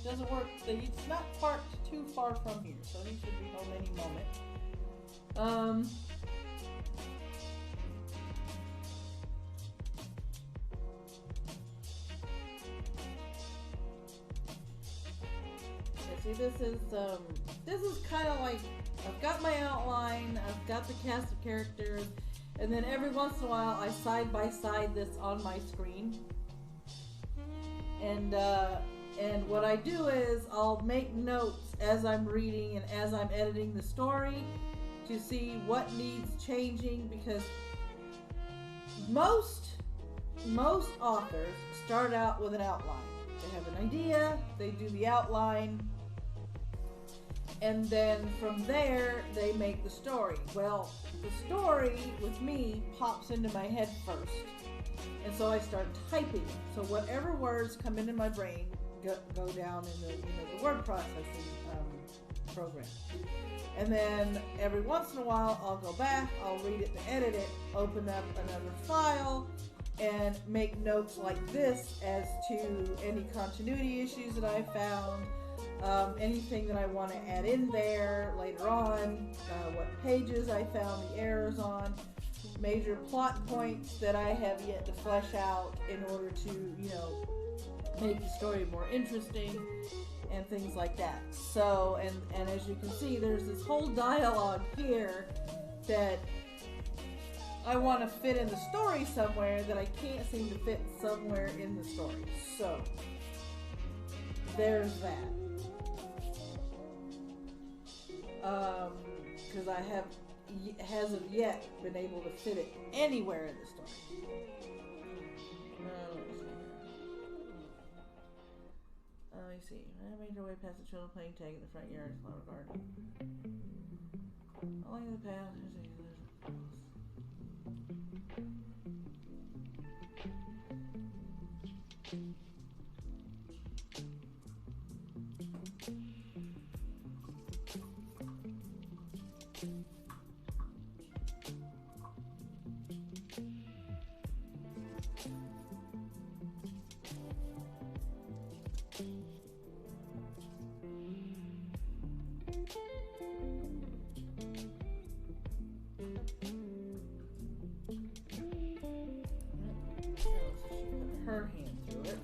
Doesn't work. It's not parked too far from here, so he should be home any moment. Yeah, see, this is kind of like I've got my outline, I've got the cast of characters, and then every once in a while I side by side this on my screen, and what I do is I'll make notes as I'm reading and as I'm editing the story to see what needs changing, because most authors start out with an outline. They have an idea, they do the outline, and then from there they make the story. Well, the story with me pops into my head first, and so I start typing. So whatever words come into my brain go down in the word processing program. And then every once in a while I'll go back, I'll read it and edit it, open up another file, and make notes like this as to any continuity issues that I found, anything that I want to add in there later on, what pages I found the errors on, major plot points that I have yet to flesh out in order to, make the story more interesting, and things like that. So, and as you can see, there's this whole dialogue here that I want to fit in the story somewhere that I can't seem to fit somewhere in the story. So, there's that. Because I hasn't yet been able to fit it anywhere in the story. Let me see. I made your way past the children playing tag in the front yard of the flower garden. Along the path, her hand through it.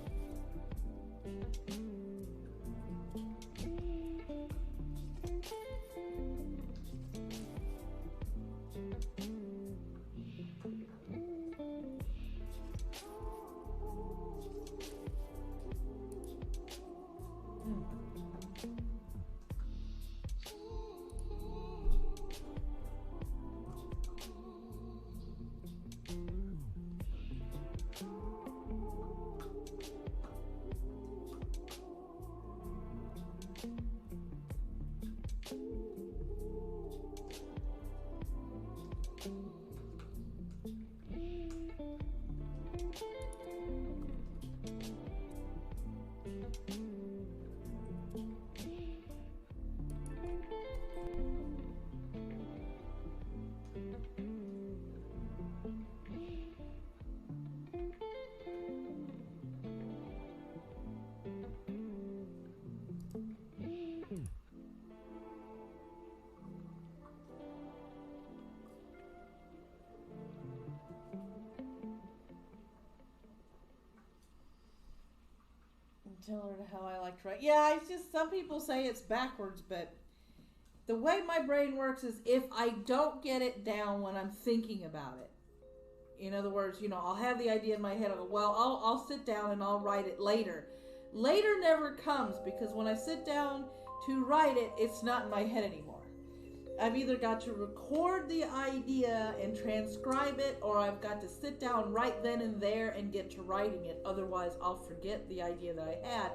Tell her how I like to write. Yeah, it's just some people say it's backwards, but the way my brain works is if I don't get it down when I'm thinking about it. In other words, I'll have the idea in my head. I'll go, well, I'll sit down and I'll write it later. Later never comes because when I sit down to write it, it's not in my head anymore. I've either got to record the idea and transcribe it, or I've got to sit down right then and there and get to writing it. Otherwise, I'll forget the idea that I had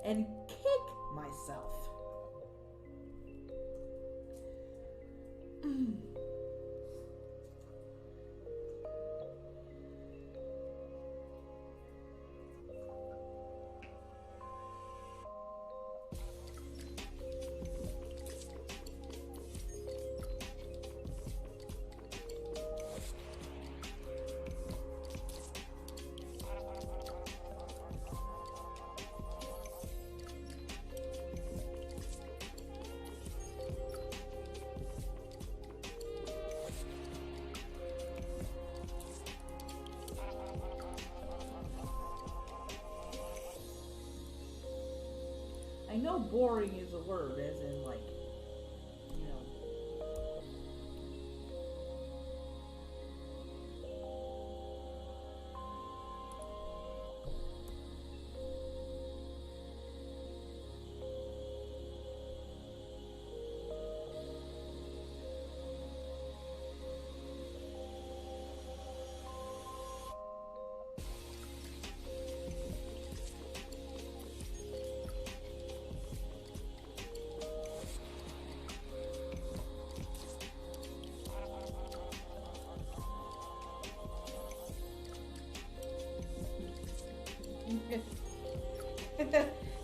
and kick myself. I know boring is a word, as in like,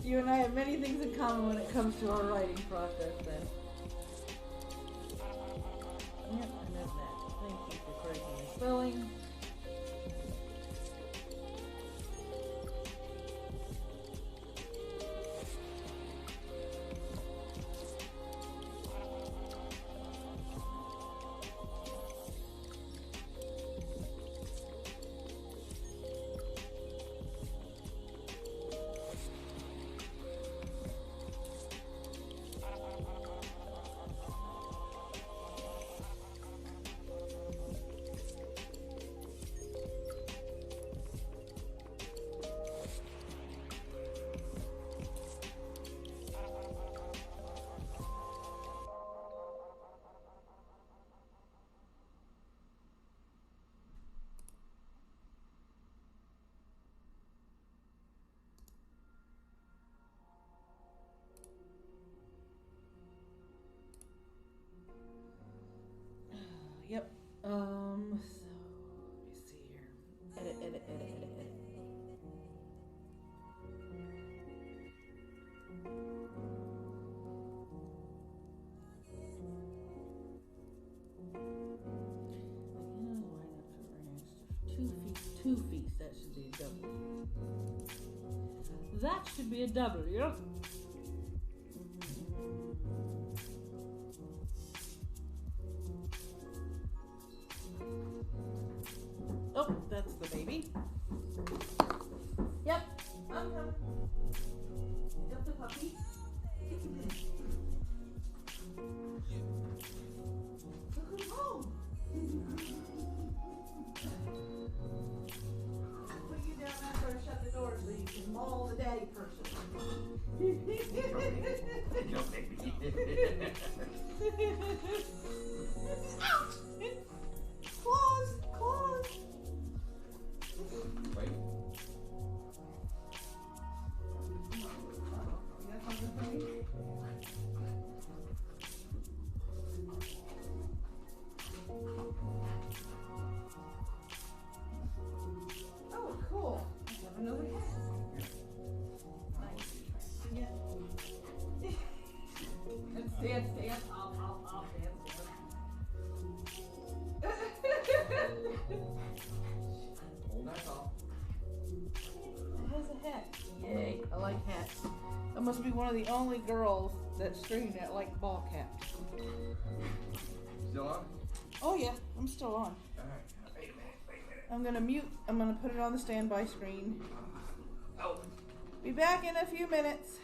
you and I have many things in common when it comes to our writing process then. Yep, I know that. Thank you for correcting the spelling. Yep. So let me see here. Edit. Line up to range. 2 feet. That should be a double. That should be a double, yeah? Oh, that's the baby. Yep, I'm coming. Got the puppy. Look who's home. I'll put you down after I shut the door so you can maul the daddy person. Ouch! Claws! Wait. You got something for me? Oh, cool. I have another hat. Nice. Yeah. Stand. I'll stand. Hold that off. It has a hat. Yay, I like hats. I must be one of the only girls that's streaming that like ball caps. Still on? Oh yeah, I'm still on. Alright. Wait a minute. I'm gonna mute. I'm gonna put it on the standby screen. Oh. Be back in a few minutes.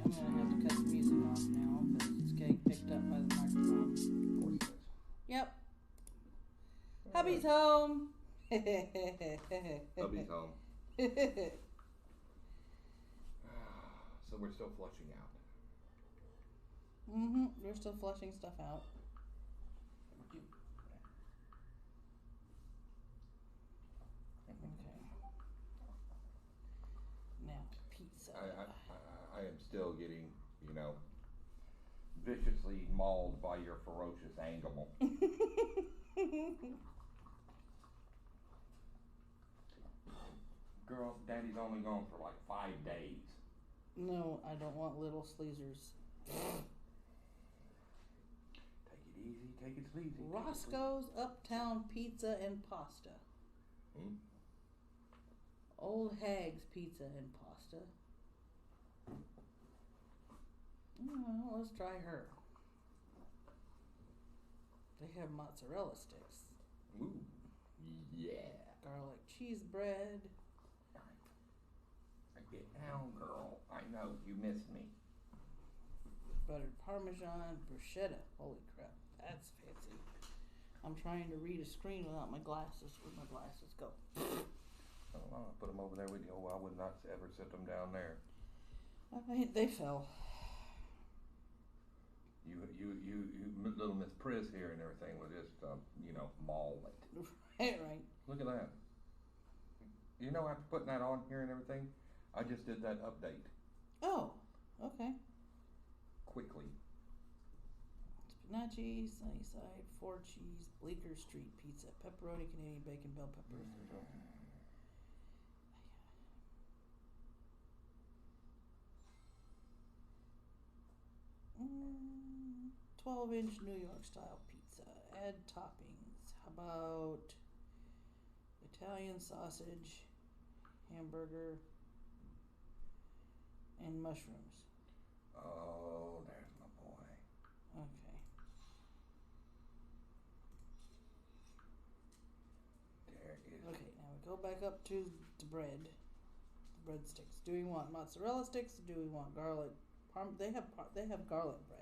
Yeah, I'm gonna have to cut the music off now because it's getting picked up by the microphone. Of course it is. Yep. Hubby's home. Hubby's home. So we're still flushing out. We're still flushing stuff out. Okay. Now pizza. I am still getting, viciously mauled by your ferocious animal. Girl, Daddy's only gone for like 5 days. No, I don't want little sleazers. Take it easy, take it sleazy. Roscoe's Uptown Pizza and Pasta. Old Hag's Pizza and Pasta. Well, let's try her. They have mozzarella sticks, Ooh, yeah. garlic cheese bread. Get down, girl. I know you missed me. Buttered Parmesan, bruschetta. Holy crap, that's fancy. I'm trying to read a screen without my glasses. Where'd my glasses go? I don't know. I put them over there with you. Oh, I would not ever set them down there. They fell. You little Miss Priss here and everything was just, maul it. Right. Look at that. After putting that on here and everything, I just did that update Oh, okay. quickly. Spinaci, Sunnyside, 4 cheese, Bleecker Street pizza, pepperoni, Canadian bacon, bell peppers. 12-inch New York style pizza. Add toppings. How about Italian sausage, hamburger, and mushrooms? Oh, there's my boy. Okay. There is. Okay, now we go back up to the bread. The breadsticks. Do we want mozzarella sticks? Do we want garlic? They have garlic bread.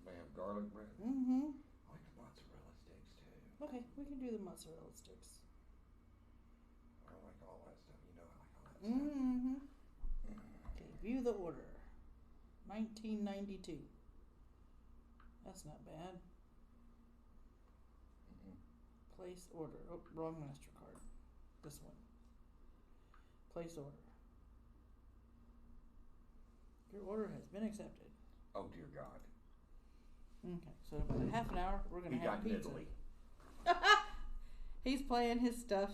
They have garlic bread. Mm-hmm. I like the mozzarella sticks too. Okay, we can do the mozzarella sticks. I like all that stuff. I like all that stuff. Mm-hmm. Okay, view the order. 1992. That's not bad. Place order. Oh, wrong MasterCard. This one. Place order. Your order has been accepted. Oh dear God. Okay, so in about a half an hour, we're gonna He have got pizza. niddly. He's playing his stuff.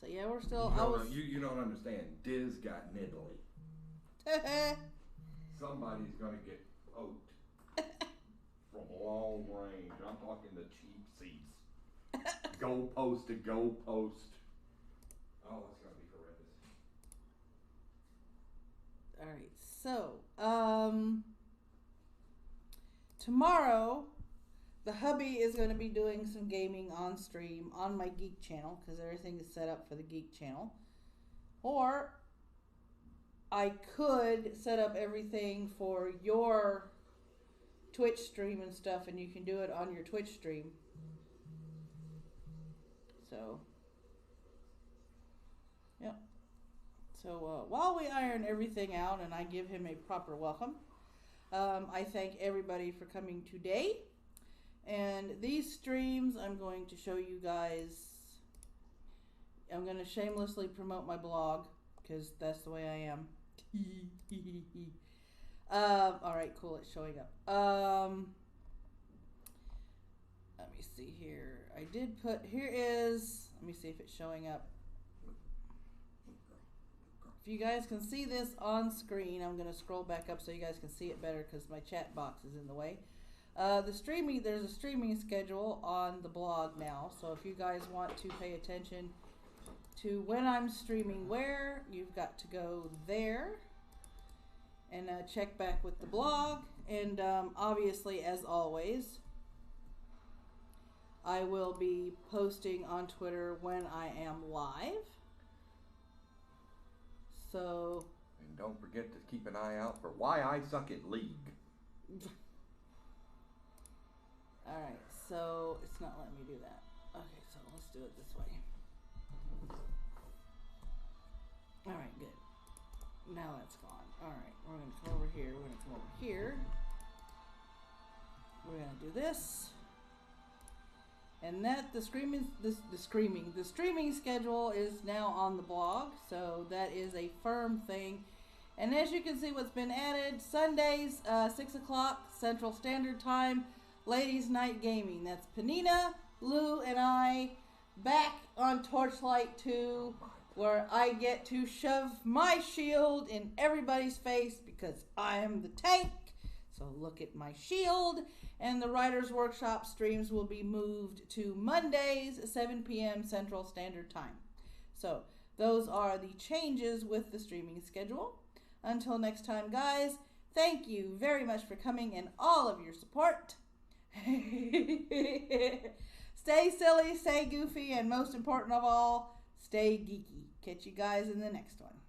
So yeah, we're still. You don't understand. Diz got niddly. Somebody's gonna get poked from long range. I'm talking the cheap seats. Goalpost to goalpost. Oh, it's gonna be horrendous. All right, so tomorrow, the hubby is going to be doing some gaming on stream on my Geek channel because everything is set up for the Geek channel. Or I could set up everything for your Twitch stream and stuff, and you can do it on your Twitch stream. So, yep. So while we iron everything out and I give him a proper welcome, I thank everybody for coming today. And these streams, I'm going to show you guys. I'm going to shamelessly promote my blog because that's the way I am. Alright, cool, it's showing up. Let me see here. I did put, here is, let me see if it's showing up. If you guys can see this on screen, I'm going to scroll back up so you guys can see it better because my chat box is in the way. There's a streaming schedule on the blog now, so if you guys want to pay attention to when I'm streaming where, you've got to go there and check back with the blog. And obviously, as always, I will be posting on Twitter when I am live. So, And don't forget to keep an eye out for Why I Suck at League. alright, so it's not letting me do that. Okay, so let's do it this way. Alright, good. Now that's gone. Alright, we're going to come over here. We're going to come over here. We're going to do this. And that the streaming schedule is now on the blog, so that is a firm thing. And as you can see, what's been added, Sundays, 6 o'clock Central Standard Time, Ladies Night Gaming. That's Panina, Lou, and I back on Torchlight 2, where I get to shove my shield in everybody's face because I am the tank. So look at my shield. And the Writers Workshop streams will be moved to Mondays, 7 p.m. Central Standard Time. So those are the changes with the streaming schedule. Until next time, guys, thank you very much for coming and all of your support. Stay silly, stay goofy, and most important of all, stay geeky. Catch you guys in the next one.